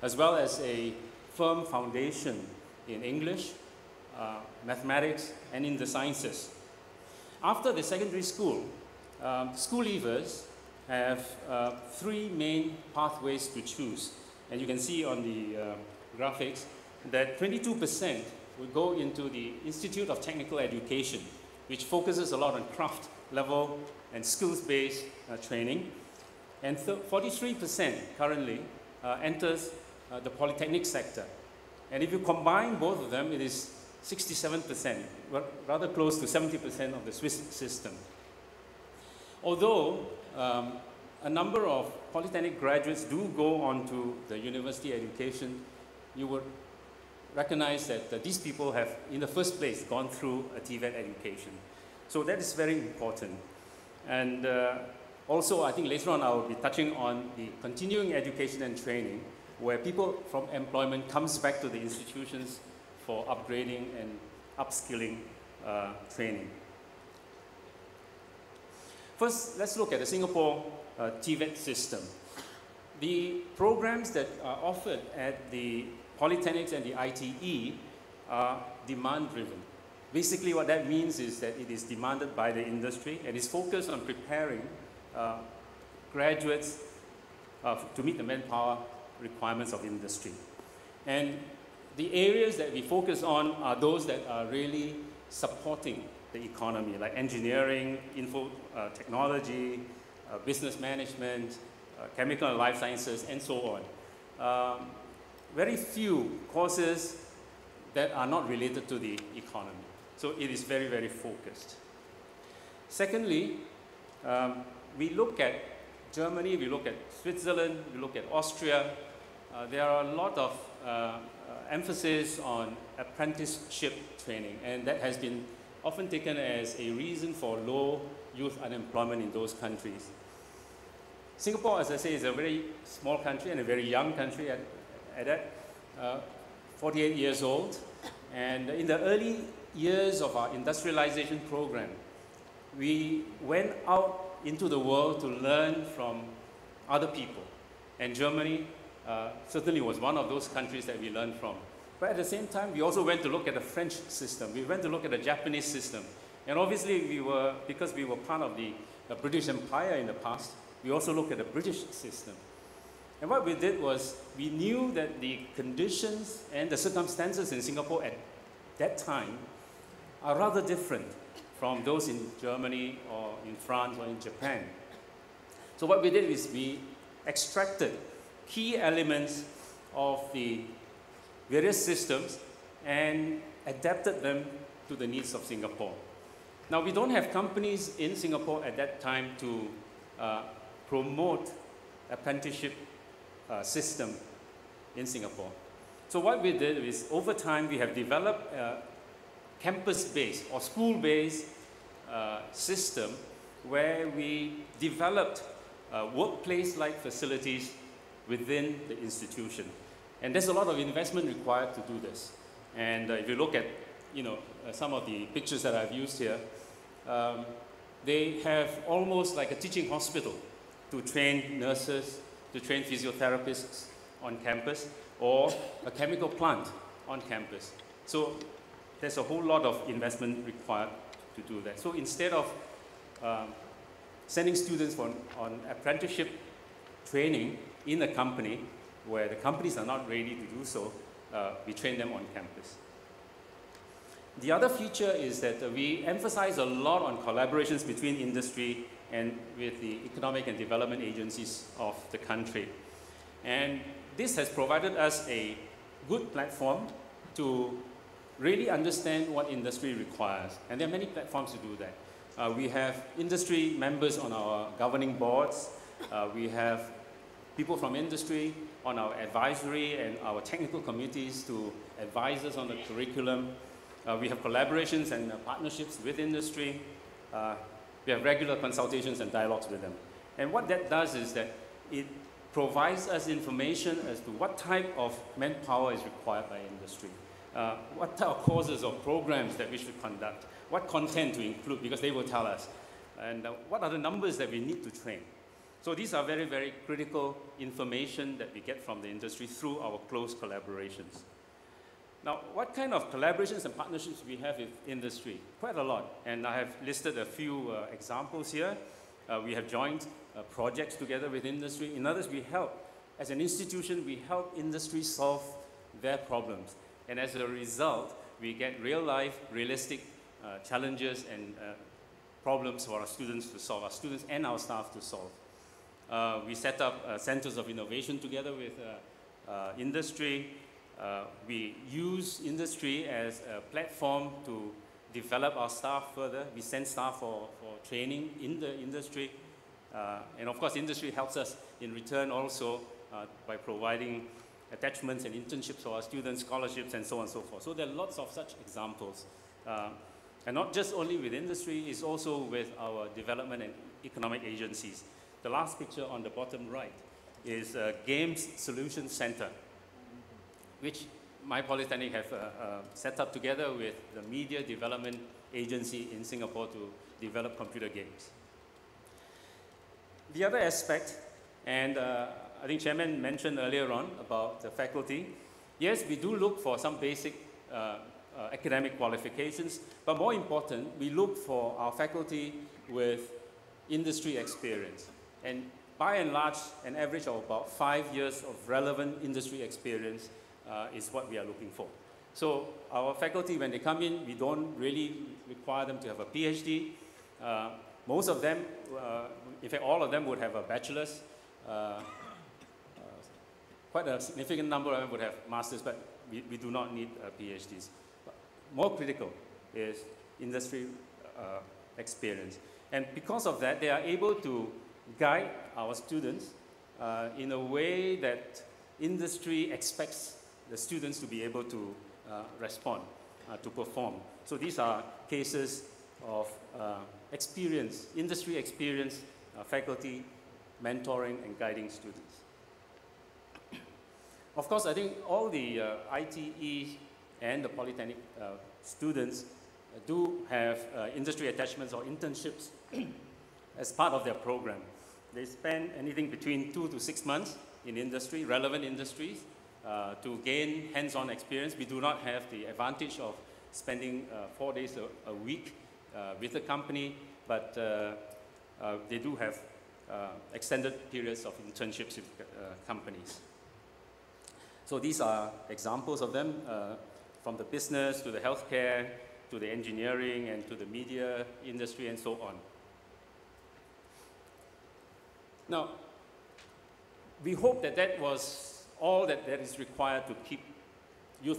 as well as a firm foundation in English, mathematics, and in the sciences. After the secondary school, school leavers have three main pathways to choose. And you can see on the graphics that 22% will go into the Institute of Technical Education, which focuses a lot on craft level and skills-based training. And 43% currently enters the polytechnic sector. And if you combine both of them, it is 67%, rather close to 70% of the Swiss system. Although a number of polytechnic graduates do go on to the university education, you would recognize that these people have, in the first place, gone through a TVET education. So that is very important. And also, I think later on I will be touching on the continuing education and training, where people from employment comes back to the institutions for upgrading and upskilling training. First, let's look at the Singapore TVET system. The programs that are offered at the polytechnics and the ITE are demand-driven. Basically, what that means is that it is demanded by the industry and is focused on preparing graduates to meet the manpower requirements of industry. And the areas that we focus on are those that are really supporting the economy, like engineering, info technology, business management, chemical and life sciences, and so on. Very few courses that are not related to the economy. So it is very, very focused. Secondly, we look at Germany, we look at Switzerland, we look at Austria. There are a lot of emphasis on apprenticeship training, and that has been often taken as a reason for low youth unemployment in those countries. Singapore, as I say, is a very small country and a very young country at that, 48 years old. And in the early years of our industrialization program, we went out into the world to learn from other people. And Germany certainly was one of those countries that we learned from. But at the same time, we also went to look at the French system. We went to look at the Japanese system. And obviously, because we were part of the British Empire in the past, we also looked at the British system. And what we did was, we knew that the conditions and the circumstances in Singapore at that time are rather different from those in Germany or in France or in Japan. So what we did is we extracted key elements of the various systems and adapted them to the needs of Singapore. Now, we don't have companies in Singapore at that time to promote apprenticeship system in Singapore. So what we did is, over time, we have developed a campus-based or school-based system where we developed workplace-like facilities within the institution. And there's a lot of investment required to do this. And if you look at some of the pictures that I've used here, they have almost like a teaching hospital to train nurses, to train physiotherapists on campus, or a chemical plant on campus. So there's a whole lot of investment required to do that. So instead of sending students on apprenticeship training in a company where the companies are not ready to do so, we train them on campus. The other feature is that we emphasize a lot on collaborations between industry and with the economic and development agencies of the country. And this has provided us a good platform to really understand what industry requires. And there are many platforms to do that. We have industry members on our governing boards. We have people from industry on our advisory and our technical committees to advise us on the curriculum. We have collaborations and partnerships with industry. We have regular consultations and dialogues with them. And what that does is that it provides us information as to what type of manpower is required by industry, what type of courses or programs that we should conduct, what content to include, because they will tell us, and what are the numbers that we need to train. So these are very, very critical information that we get from the industry through our close collaborations. Now, what kind of collaborations and partnerships we have with industry? Quite a lot, and I have listed a few examples here. We have joined projects together with industry. In others, we help, as an institution, we help industry solve their problems. And as a result, we get real-life, realistic challenges and problems for our students to solve, our students and our staff to solve. We set up centers of innovation together with industry. We use industry as a platform to develop our staff further. We send staff for training in the industry. And of course, industry helps us in return also by providing attachments and internships for our students, scholarships, and so on and so forth. So there are lots of such examples. And not just only with industry, it's also with our development and economic agencies. The last picture on the bottom right is Games Solution Center, which my Polytechnic have set up together with the Media Development Agency in Singapore to develop computer games. The other aspect, and I think Chairman mentioned earlier on about the faculty, yes, we do look for some basic academic qualifications, but more important, we look for our faculty with industry experience. And by and large, an average of about 5 years of relevant industry experience is what we are looking for. So our faculty, when they come in, we don't really require them to have a PhD. Most of them, in fact, all of them would have a bachelor's. Quite a significant number of them would have masters, but we do not need PhDs. More critical is industry experience. And because of that, they are able to guide our students in a way that industry expects the students to be able to respond, to perform. So these are cases of experience, industry experience, faculty mentoring and guiding students. Of course, I think all the ITE and the Polytechnic students do have industry attachments or internships as part of their program. They spend anything between 2 to 6 months in industry, relevant industries, to gain hands-on experience. We do not have the advantage of spending 4 days a week with the company, but they do have extended periods of internships with companies. So these are examples of them, from the business to the healthcare, to the engineering and to the media industry and so on. Now, we hope that that was all that is required to keep youth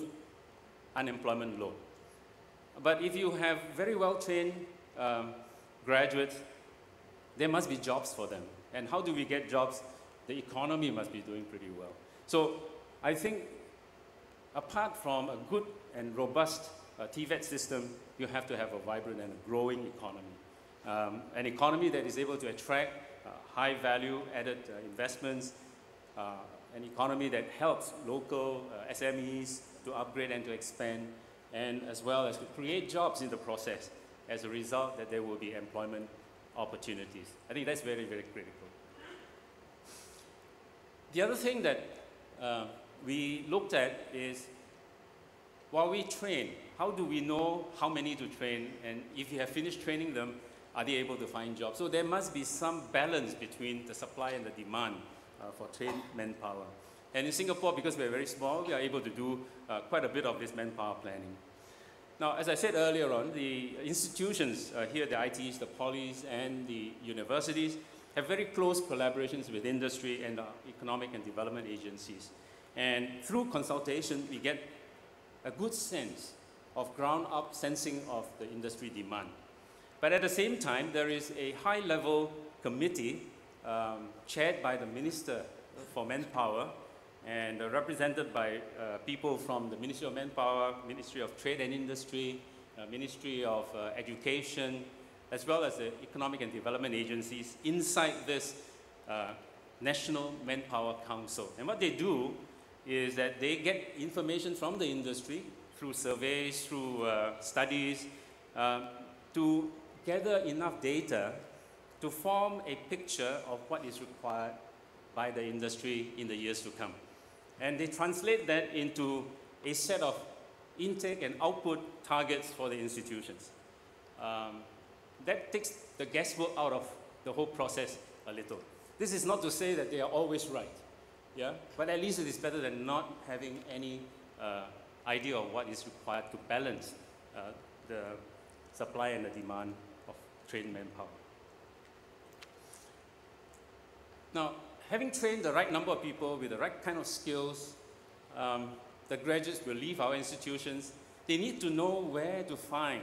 unemployment low. But if you have very well-trained graduates, there must be jobs for them. And how do we get jobs? The economy must be doing pretty well. So I think apart from a good and robust TVET system, you have to have a vibrant and a growing economy. An economy that is able to attract high value added investments, an economy that helps local SMEs to upgrade and to expand, and as well as to create jobs in the process. As a result, that there will be employment opportunities. I think that's very, very critical. The other thing that we looked at is, while we train, how do we know how many to train? And if you have finished training them, are they able to find jobs? So there must be some balance between the supply and the demand for trained manpower. And in Singapore, because we're very small, we are able to do quite a bit of this manpower planning. Now, as I said earlier on, the institutions here, the ITs, the polys, and the universities, have very close collaborations with industry and economic and development agencies. And through consultation, we get a good sense of ground-up sensing of the industry demand. But at the same time, there is a high-level committee chaired by the Minister for Manpower and represented by people from the Ministry of Manpower, Ministry of Trade and Industry, Ministry of Education, as well as the Economic and Development Agencies inside this National Manpower Council. And what they do is that they get information from the industry through surveys, through studies, to gather enough data to form a picture of what is required by the industry in the years to come. And they translate that into a set of intake and output targets for the institutions. That takes the guesswork out of the whole process a little. This is not to say that they are always right, yeah? But at least it is better than not having any idea of what is required to balance the supply and the demand of trained manpower. Now, having trained the right number of people with the right kind of skills, the graduates will leave our institutions. They need to know where to find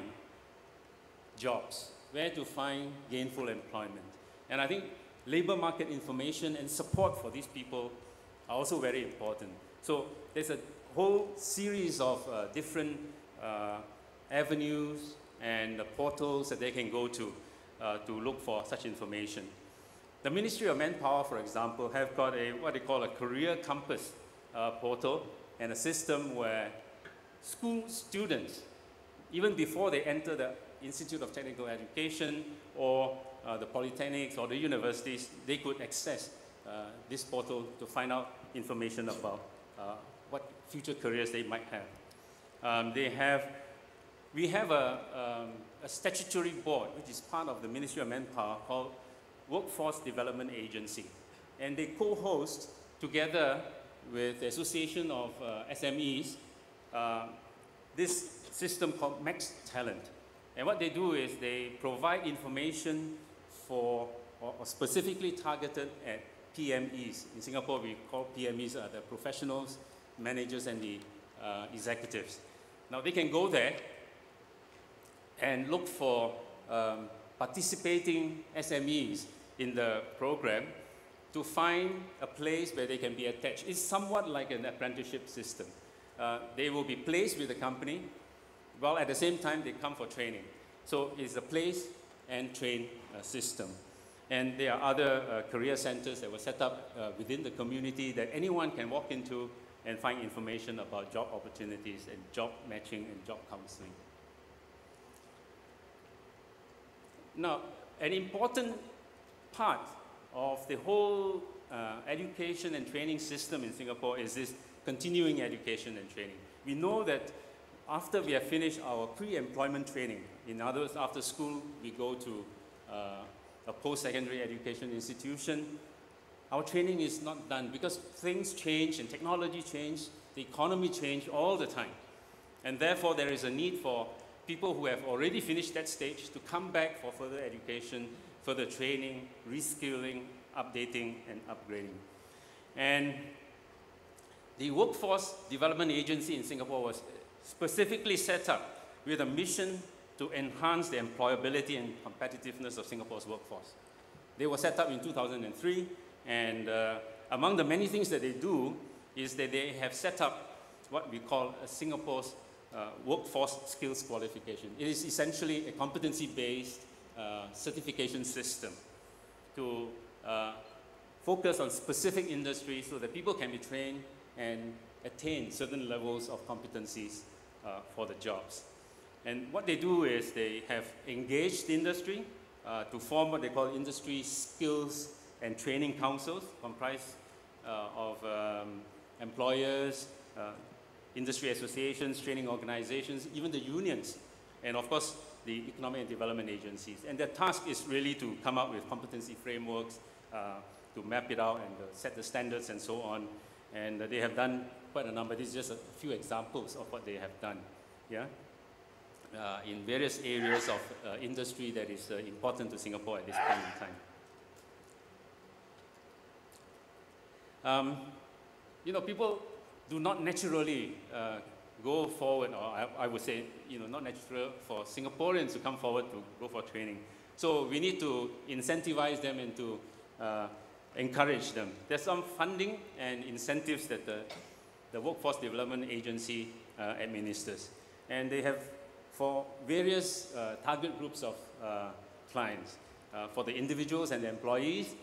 jobs, where to find gainful employment. And I think labor market information and support for these people are also very important. So there's a whole series of different avenues and portals that they can go to look for such information. The Ministry of Manpower, for example, have got what they call a career compass portal and a system where school students, even before they enter the Institute of Technical Education or the polytechnics or the universities, they could access this portal to find out information about what future careers they might have. We have a statutory board, which is part of the Ministry of Manpower, called Workforce Development Agency. And they co-host, together with the Association of SMEs, this system called Max Talent. And what they do is they provide information for, or specifically targeted at PMEs. In Singapore, we call PMEs the professionals, managers, and the executives. Now, they can go there and look for participating SMEs in the program to find a place where they can be attached. It's somewhat like an apprenticeship system. They will be placed with the company, while at the same time they come for training. So it's a place and train system. And there are other career centers that were set up within the community that anyone can walk into and find information about job opportunities and job matching and job counseling. Now, an important part of the whole education and training system in Singapore is this continuing education and training. We know that after we have finished our pre-employment training, in other words, after school, we go to a post-secondary education institution, our training is not done because things change and technology change, the economy change all the time. And therefore, there is a need for people who have already finished that stage to come back for further education, further training, reskilling, updating, and upgrading. And the Workforce Development Agency in Singapore was specifically set up with a mission to enhance the employability and competitiveness of Singapore's workforce. They were set up in 2003, and among the many things that they do is that they have set up what we call a Singapore's workforce skills qualification. It is essentially a competency-based certification system to focus on specific industries so that people can be trained and attain certain levels of competencies for the jobs. And what they do is they have engaged industry to form what they call industry skills and training councils, comprised of employers, industry associations, training organizations, even the unions, and of course the economic and development agencies. And their task is really to come up with competency frameworks, to map it out and set the standards and so on. And they have done quite a number. These are just a few examples of what they have done, yeah? In various areas of industry that is important to Singapore at this point in time. You know, people do not naturally go forward, or I would say, you know, not natural for Singaporeans to come forward to go for training. So we need to incentivize them and to encourage them. There's some funding and incentives that the Workforce Development Agency administers. And they have, for various target groups of clients, for the individuals and the employees,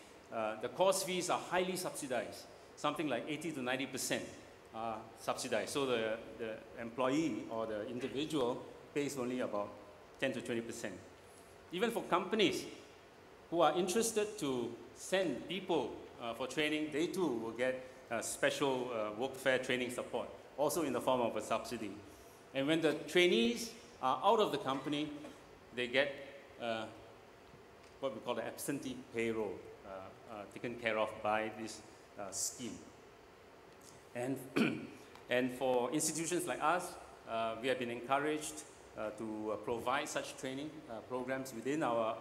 the course fees are highly subsidized, something like 80 to 90% subsidized. So the employee or the individual pays only about 10 to 20%. Even for companies who are interested to send people for training, they too will get special workfare training support, also in the form of a subsidy. And when the trainees are out of the company, they get what we call the absentee payroll taken care of by this scheme. And, and for institutions like us, we have been encouraged to provide such training programs within our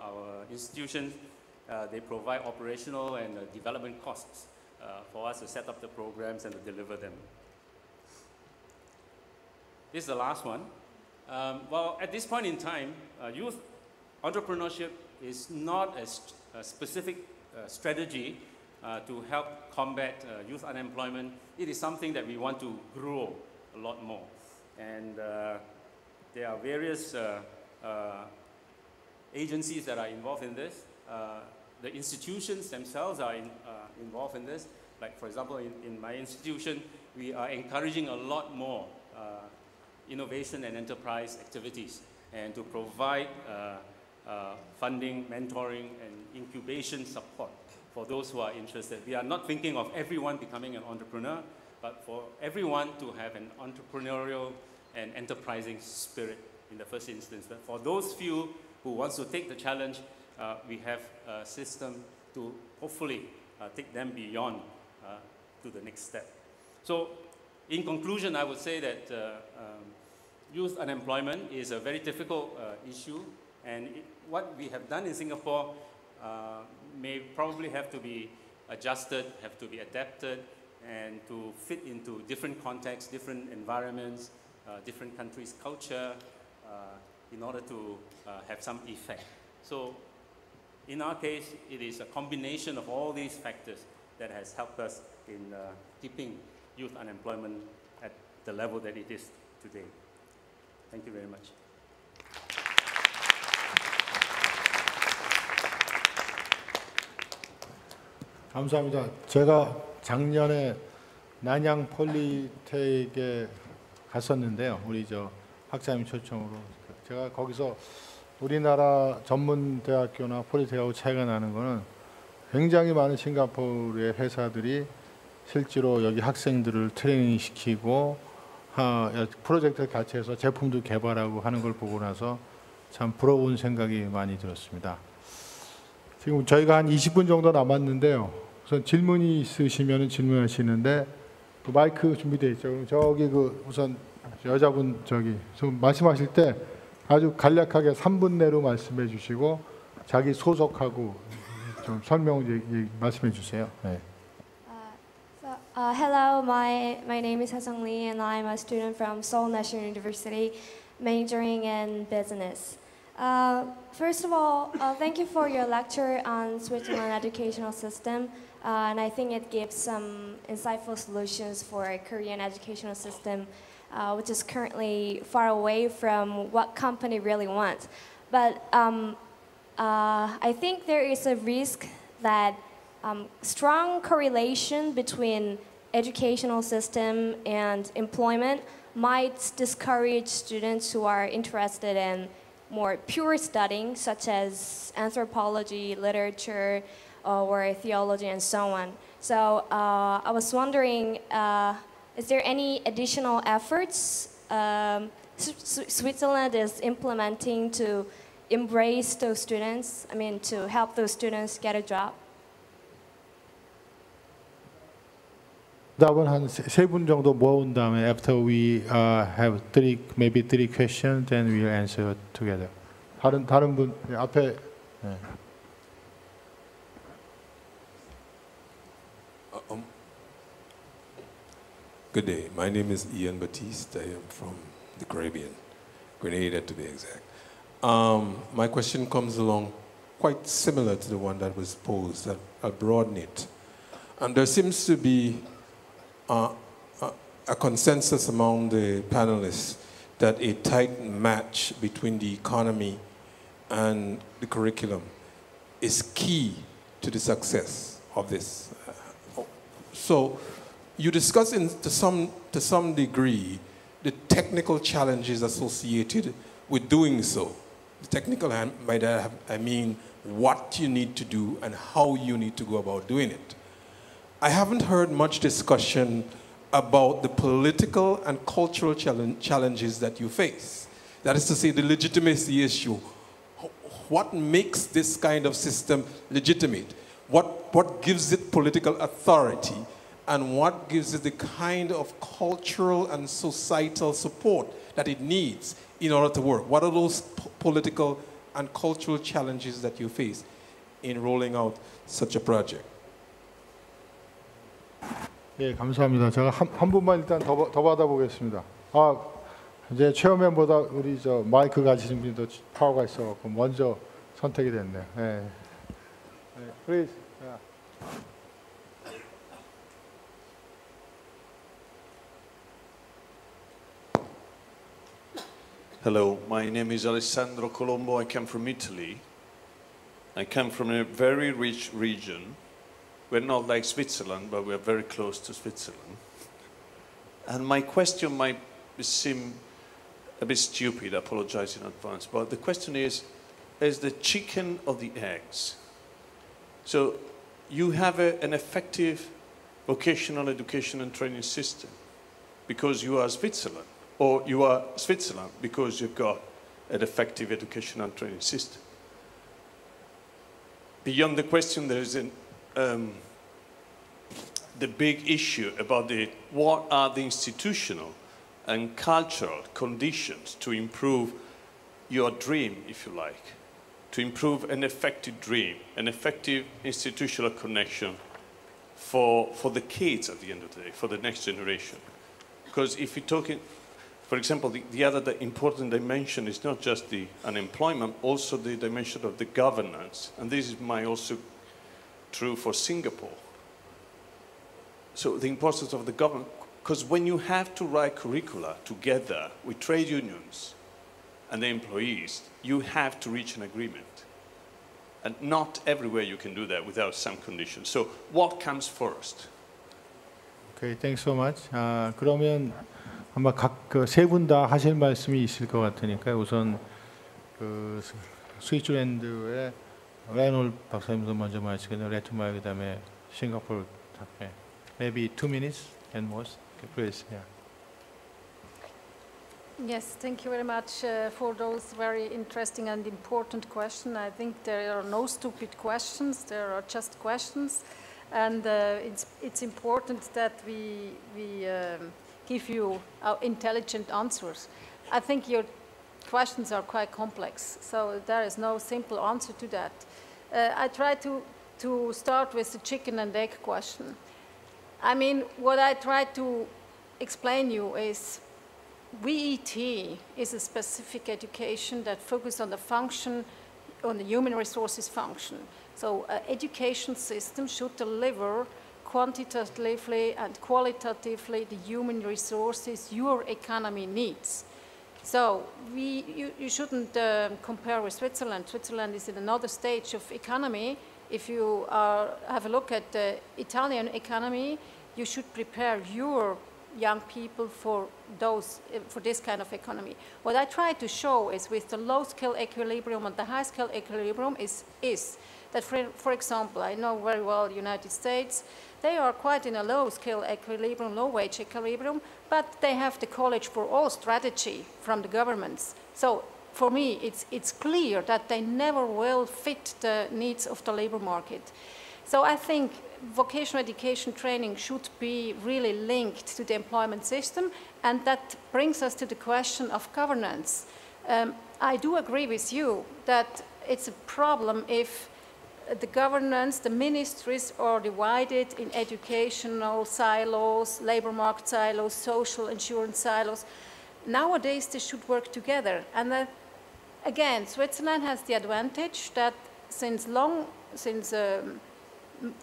institutions. They provide operational and development costs for us to set up the programs and to deliver them. This is the last one. Well, at this point in time, youth entrepreneurship is not a specific strategy to help combat youth unemployment. It is something that we want to grow a lot more. And there are various agencies that are involved in this. The institutions themselves are involved in this. Like, for example, in my institution, we are encouraging a lot more innovation and enterprise activities, and to provide funding, mentoring, and incubation support for those who are interested. We are not thinking of everyone becoming an entrepreneur, but for everyone to have an entrepreneurial and enterprising spirit in the first instance. But for those few who wants to take the challenge, we have a system to hopefully take them beyond to the next step. So in conclusion, I would say that youth unemployment is a very difficult issue, and what we have done in Singapore may probably have to be adjusted, have to be adapted, and to fit into different contexts, different environments, different countries' culture, in order to have some effect. So in our case, it is a combination of all these factors that has helped us in keeping youth unemployment at the level that it is today. Thank you very much. 감사합니다. 제가 작년에 난양 폴리텍에 갔었는데요. 우리 학자님 초청으로 제가 거기서 우리나라 전문 대학교나 폴리텍하고 차이가 나는 거는 굉장히 많은 싱가포르의 회사들이 실제로 여기 학생들을 트레이닝 시키고 프로젝트를 같이 해서 제품도 개발하고 하는 걸 보고 나서 참 부러운 생각이 많이 들었습니다. 지금 저희가 한 20분 정도 남았는데요. 우선 질문이 있으시면 질문하시는데 마이크 준비되어 있죠. 그럼 저기 우선 여자분 말씀하실 때 아주 간략하게 3분 내로 말씀해 주시고 자기 소속하고 좀 설명 말씀해 주세요. 네. Hello, my name is Ha-Sung Lee, and I'm a student from Seoul National University, majoring in business. First of all, thank you for your lecture on Switzerland educational system, and I think it gives some insightful solutions for a Korean educational system, which is currently far away from what company really wants. But I think there is a risk that strong correlation between educational system and employment might discourage students who are interested in more pure studying, such as anthropology, literature, or theology, and so on. So I was wondering, is there any additional efforts Switzerland is implementing to embrace those students, to help those students get a job? 답은 한 세 분 정도 모은 다음에 after we have maybe three questions, then we'll answer together. 다른 분 앞에. 네. Good day. My name is Ian Batiste. I am from the Caribbean, Grenada to be exact. My question comes along quite similar to the one that was posed. I'll broaden it. And there seems to be a consensus among the panelists that a tight match between the economy and the curriculum is key to the success of this. So you discuss to some degree the technical challenges associated with doing so. The technical, by that I mean what you need to do and how you need to go about doing it. I haven't heard much discussion about the political and cultural challenges that you face. That is to say, the legitimacy issue. What makes this kind of system legitimate? What gives it political authority? And what gives it the kind of cultural and societal support that it needs in order to work? What are those political and cultural challenges that you face in rolling out such a project? 예, 감사합니다. 제가 한 분만 일단 더 받아보겠습니다. 이제 체어맨보다 우리 마이크 가지신 분이 더 파워가 있어갖고 먼저 선택이 됐네요. 네. Please. Yeah. Hello, my name is Alessandro Colombo. I come from Italy. I come from a very rich region. We're not like Switzerland, but we're very close to Switzerland. And my question might seem a bit stupid, I apologize in advance, but the question is the chicken or the eggs? So you have an effective vocational education and training system because you are Switzerland, or you are Switzerland because you've got an effective education and training system. Beyond the question, there is the big issue about what are the institutional and cultural conditions to improve your dream, if you like, to improve an effective dream, an effective institutional connection for the kids at the end of the day, for the next generation. Because if you're talking, for example, the other important dimension is not just the unemployment, also the dimension of the governance. And this is also true for Singapore. So the importance of the government, because when you have to write curricula together with trade unions and the employees, you have to reach an agreement. And not everywhere you can do that without some conditions. So what comes first? Okay, thanks so much. 그러면 아마 세 분 다 하실 말씀이 있을 것 같으니까 우선 그 스위스랜드의 레놀 박사님도 먼저 말씀하시고 레트마이 그다음에 싱가포르 답변. Maybe 2 minutes and most. Okay, please. Yeah. Yes, thank you very much for those very interesting and important questions. I think there are no stupid questions, there are just questions. And it's important that we give you intelligent answers. I think your questions are quite complex, so there is no simple answer to that. I try to start with the chicken and egg question. I mean, what I try to explain you is VET is a specific education that focuses on the function, on the human resources function. So education system should deliver quantitatively and qualitatively the human resources your economy needs. So you shouldn't compare with Switzerland. Switzerland is in another stage of economy. If you have a look at the Italian economy, you should prepare your young people for this kind of economy. What I try to show is with the low-skill equilibrium and the high-skill equilibrium is that, for example, I know very well the United States, they are quite in a low-skill equilibrium, low-wage equilibrium, but they have the college for all strategy from the governments. So for me, it's clear that they never will fit the needs of the labor market. So I think vocational education training should be really linked to the employment system, and that brings us to the question of governance. I do agree with you that it's a problem if the governance, the ministries are divided in educational silos, labor market silos, social insurance silos. Nowadays, they should work together. And again, Switzerland has the advantage that since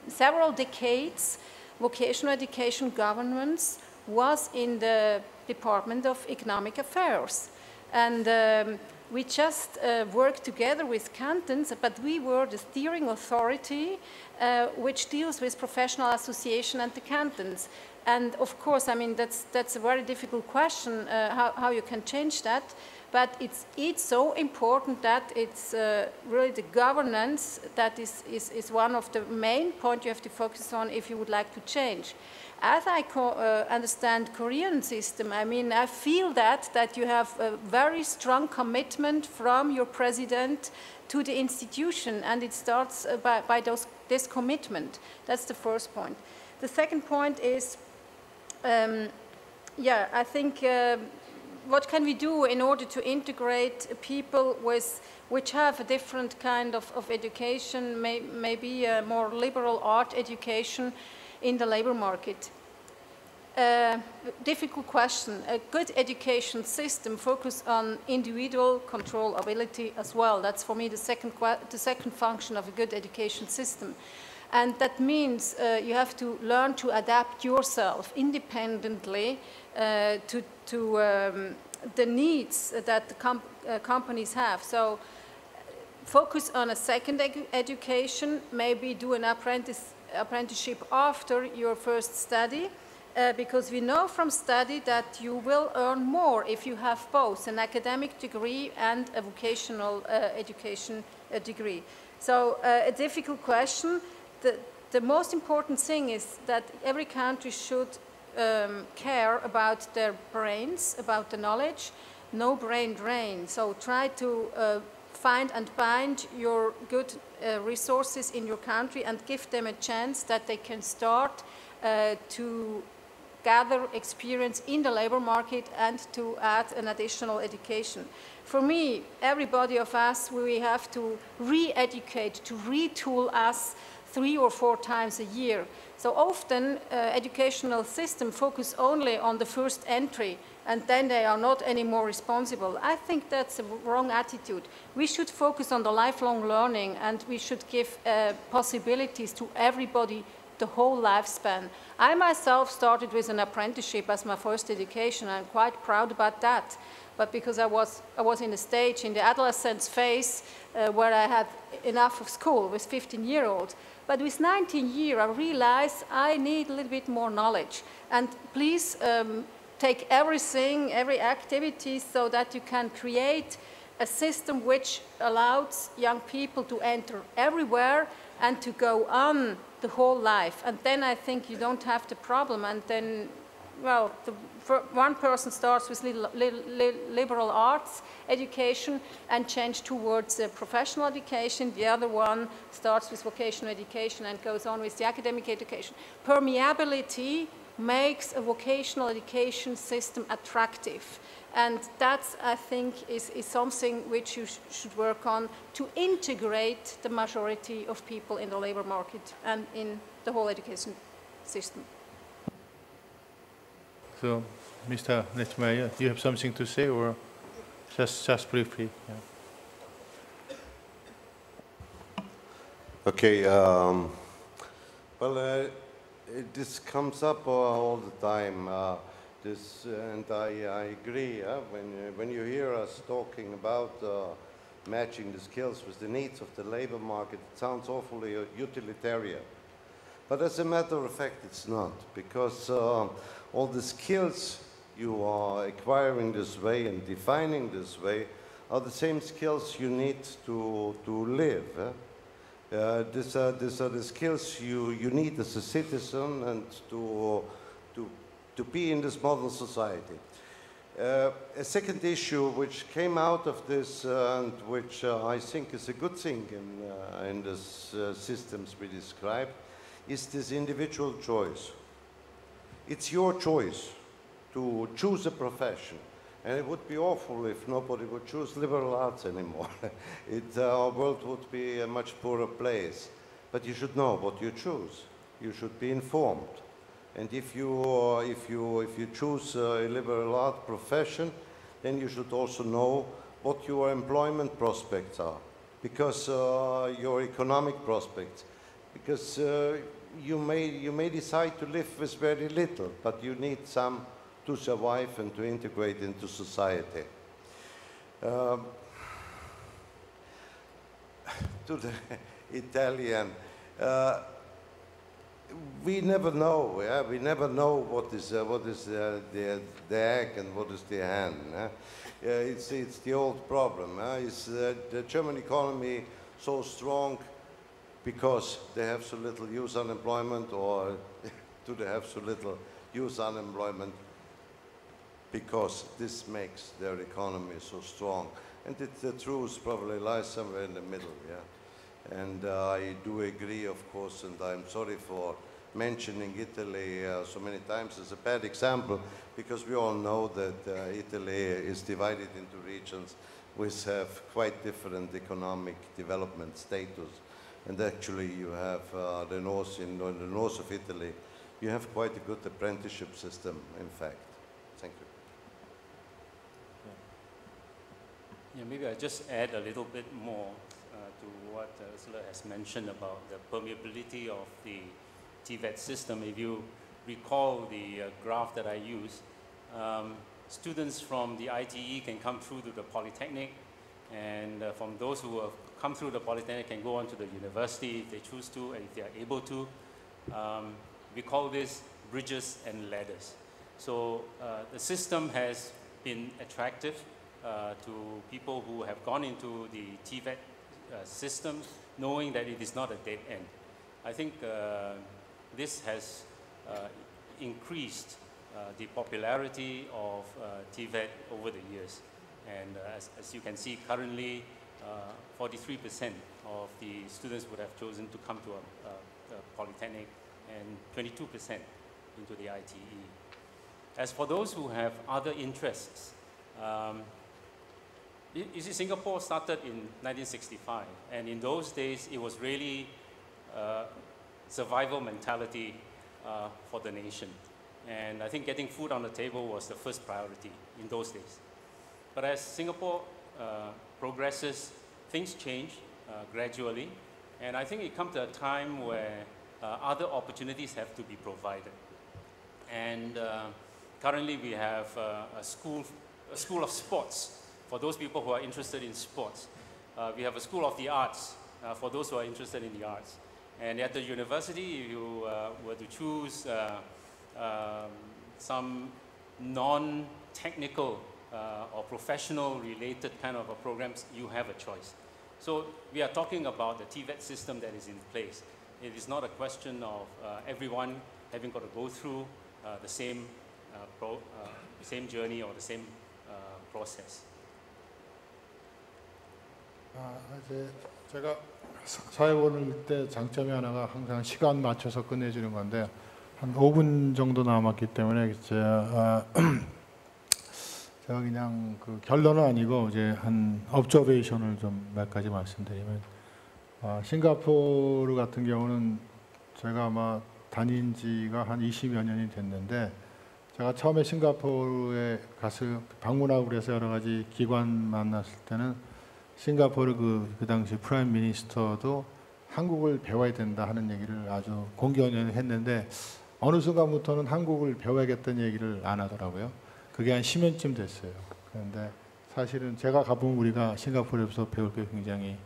several decades, vocational education governance was in the Department of Economic Affairs. And we just worked together with cantons, but we were the steering authority which deals with professional association and the cantons. And of course, I mean, that's a very difficult question, how you can change that. But it's so important that it's really the governance that is one of the main points you have to focus on if you would like to change. As I understand Korean system, I mean, I feel that you have a very strong commitment from your president to the institution, and it starts by this commitment. That's the first point. The second point is, yeah, I think what can we do in order to integrate people which have a different kind of education, maybe a more liberal art education in the labor market? difficult question. A good education system focuses on individual control ability as well. That's for me the second function of a good education system. And that means you have to learn to adapt yourself independently to the needs that the companies have. So focus on a second education, maybe do an apprenticeship after your first study, because we know from study that you will earn more if you have both an academic degree and a vocational education degree. So a difficult question. The most important thing is that every country should care about their brains, about the knowledge. No brain drain. So try to find and bind your good resources in your country and give them a chance that they can start to gather experience in the labor market and to add an additional education. For me, everybody of us, we have to re-educate, to retool us 3 or 4 times a year. So often educational systems focus only on the first entry and then they are not anymore responsible. I think that's a wrong attitude. We should focus on the lifelong learning and we should give possibilities to everybody the whole lifespan. I myself started with an apprenticeship as my first education. I'm quite proud about that. But because I was in a stage in the adolescence phase where I had enough of school with 15-year-olds. But with 19 years, I realized I need a little bit more knowledge. And please take everything, every activity, so that you can create a system which allows young people to enter everywhere and to go on the whole life. And then I think you don't have the problem. And then, well, one person starts with liberal arts education and change towards professional education. The other one starts with vocational education and goes on with the academic education. Permeability makes a vocational education system attractive. And that, I think, is something which you should work on to integrate the majority of people in the labor market and in the whole education system. So, Mr. Nettmeyer, do you have something to say, or just briefly? Yeah. Okay. This comes up all the time. And I agree. When you hear us talking about matching the skills with the needs of the labor market, it sounds awfully utilitarian. But as a matter of fact, it's not, because all the skills you are acquiring this way and defining this way are the same skills you need to live. These are the skills you need as a citizen and to be in this modern society. A second issue which came out of this and which I think is a good thing in these systems we described is this individual choice. It's your choice to choose a profession. And it would be awful if nobody would choose liberal arts anymore. Our world would be a much poorer place. But you should know what you choose. You should be informed. And if you choose a liberal art profession, then you should also know what your employment prospects are, because your economic prospects, because you may decide to live with very little, but you need some to survive and to integrate into society. To the Italian. We never know. Yeah? We never know what is the egg and what is the hen. It's the old problem. Is the German economy so strong because they have so little youth unemployment, or do they have so little youth unemployment because this makes their economy so strong? And the truth probably lies somewhere in the middle. Yeah. And I do agree, of course, and I'm sorry for mentioning Italy so many times as a bad example, because we all know that Italy is divided into regions which have quite different economic development status. And actually you have the north of Italy you have quite a good apprenticeship system, in fact. Thank you. Yeah, maybe I just add a little bit more to what Ursula has mentioned about the permeability of the TVET system. If you recall the graph that I used, students from the ITE can come through to the Polytechnic, and from those who have come through the Polytechnic can go on to the university if they choose to and if they are able to. We call this bridges and ladders. So the system has been attractive to people who have gone into the TVET system, knowing that it is not a dead end. I think this has increased the popularity of TVET over the years. And as you can see, currently 43% of the students would have chosen to come to a Polytechnic and 22% into the ITE. As for those who have other interests, you see, Singapore started in 1965, and in those days, it was really survival mentality for the nation. And I think getting food on the table was the first priority in those days. But as Singapore progresses, things change gradually, and I think it comes to a time where other opportunities have to be provided. And currently, we have a school of sports for those people who are interested in sports. We have a school of the arts for those who are interested in the arts. And at the university, if you were to choose some non-technical or professional related kind of programs, you have a choice. So we are talking about the TVET system that is in place. It is not a question of everyone having got to go through the same journey or the same process. 이제 제가 사회 보는 때 장점이 하나가 항상 시간 맞춰서 끝내주는 건데 한 5분 정도 남았기 때문에 제가 그냥 그 결론은 아니고 이제 한 observation을 좀 몇 가지 말씀드리면 싱가포르 같은 경우는 제가 아마 다닌 지가 한 20여 년이 됐는데 제가 처음에 싱가포르에 가서 방문하고 그래서 여러 가지 기관 만났을 때는 싱가포르 그 당시 프라임 미니스터도 한국을 배워야 된다 하는 얘기를 아주 공견히 했는데 어느 순간부터는 한국을 배워야겠다는 얘기를 안 하더라고요. 그게 한 10년쯤 됐어요. 그런데 사실은 제가 가보면 우리가 싱가포르에서 배울 게 굉장히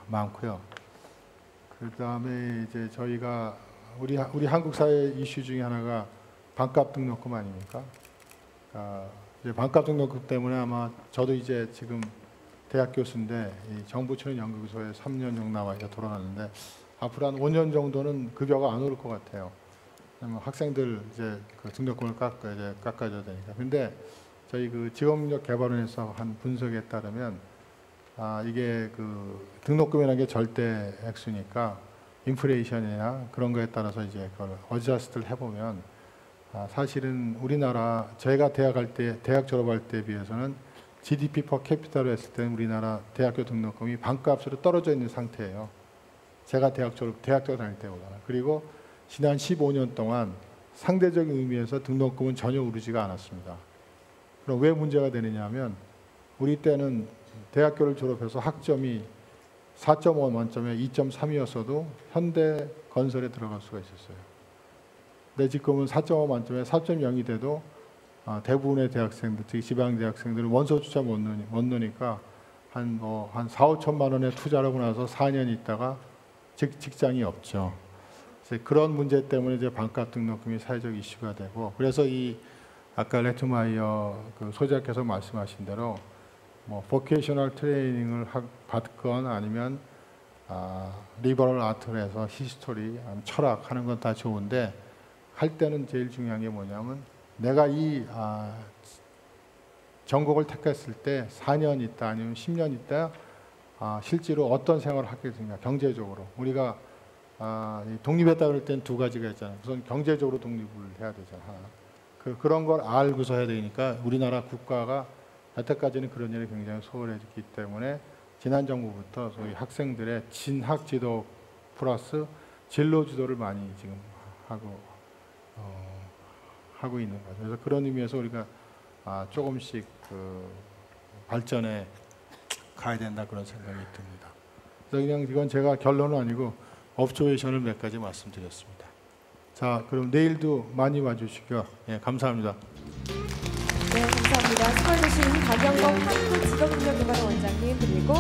많고요. 그 다음에 이제 저희가 우리 한국 사회 이슈 중에 하나가 반값 등록금 아닙니까? 이제 반값 등록금 때문에 아마 저도 이제 지금 대학 교수인데 이 정부 출연 연구소에 3년 정도 나와 있어 돌아가는데 앞으로 한 5년 정도는 급여가 안 오를 것 같아요. 학생들 이제 그 등록금을 깎아줘야 되니까. 근데 저희 그 직업력 개발원에서 한 분석에 따르면 이게 그 등록금이라는 게 절대 액수니까 인플레이션이나 그런 거에 따라서 이제 그걸 어저스트를 해보면 사실은 우리나라 제가 대학 졸업할 때에 비해서는 GDP per capita로 했을 때는 우리나라 대학교 등록금이 반값으로 떨어져 있는 상태예요. 제가 대학교 다닐 때보다는. 그리고 지난 15년 동안 상대적인 의미에서 등록금은 전혀 오르지가 않았습니다. 그럼 왜 문제가 되느냐 하면 우리 때는 대학교를 졸업해서 학점이 4.5 만점에 2.3이었어도 현대 건설에 들어갈 수가 있었어요. 근데 지금은 4.5 만점에 4.0이 돼도 대부분의 대학생들, 특히 지방 대학생들은 원서조차 못 넣으니까 한 4, 5천만 원에 투자를 하고 나서 4년 있다가 직장이 없죠. 그래서 그런 문제 때문에 이제 반값 등록금이 사회적 이슈가 되고, 그래서 이 아까 레트마이어 그 소장께서 말씀하신 대로 뭐 보케이셔널 트레이닝을 받건 아니면 리버럴 아트를 해서 히스토리, 철학 하는 건 다 좋은데 할 때는 제일 중요한 게 뭐냐면 내가 이 전공을 택했을 때 4년 있다 아니면 10년 있다 실제로 어떤 생활을 하게 되냐 경제적으로 우리가 독립했다 그럴 땐 두 가지가 있잖아요. 우선 경제적으로 독립을 해야 되잖아. 그런 걸 알고서 해야 되니까 우리나라 국가가 여태까지는 그런 일이 굉장히 소홀했기 때문에 지난 정부부터 소위 학생들의 진학 지도 플러스 진로 지도를 많이 지금 하고 하고 있는 거죠. 그래서 그런 의미에서 우리가 조금씩 그 발전에 가야 된다 그런 생각이 듭니다. 그래서 그냥 이건 제가 결론은 아니고 업저베이션을 몇 가지 말씀드렸습니다. 자, 그럼 내일도 많이 와주시고요. 예, 감사합니다. 네, 감사합니다. 수고해주신 박영범 한국직업능력개발원 원장님 그리고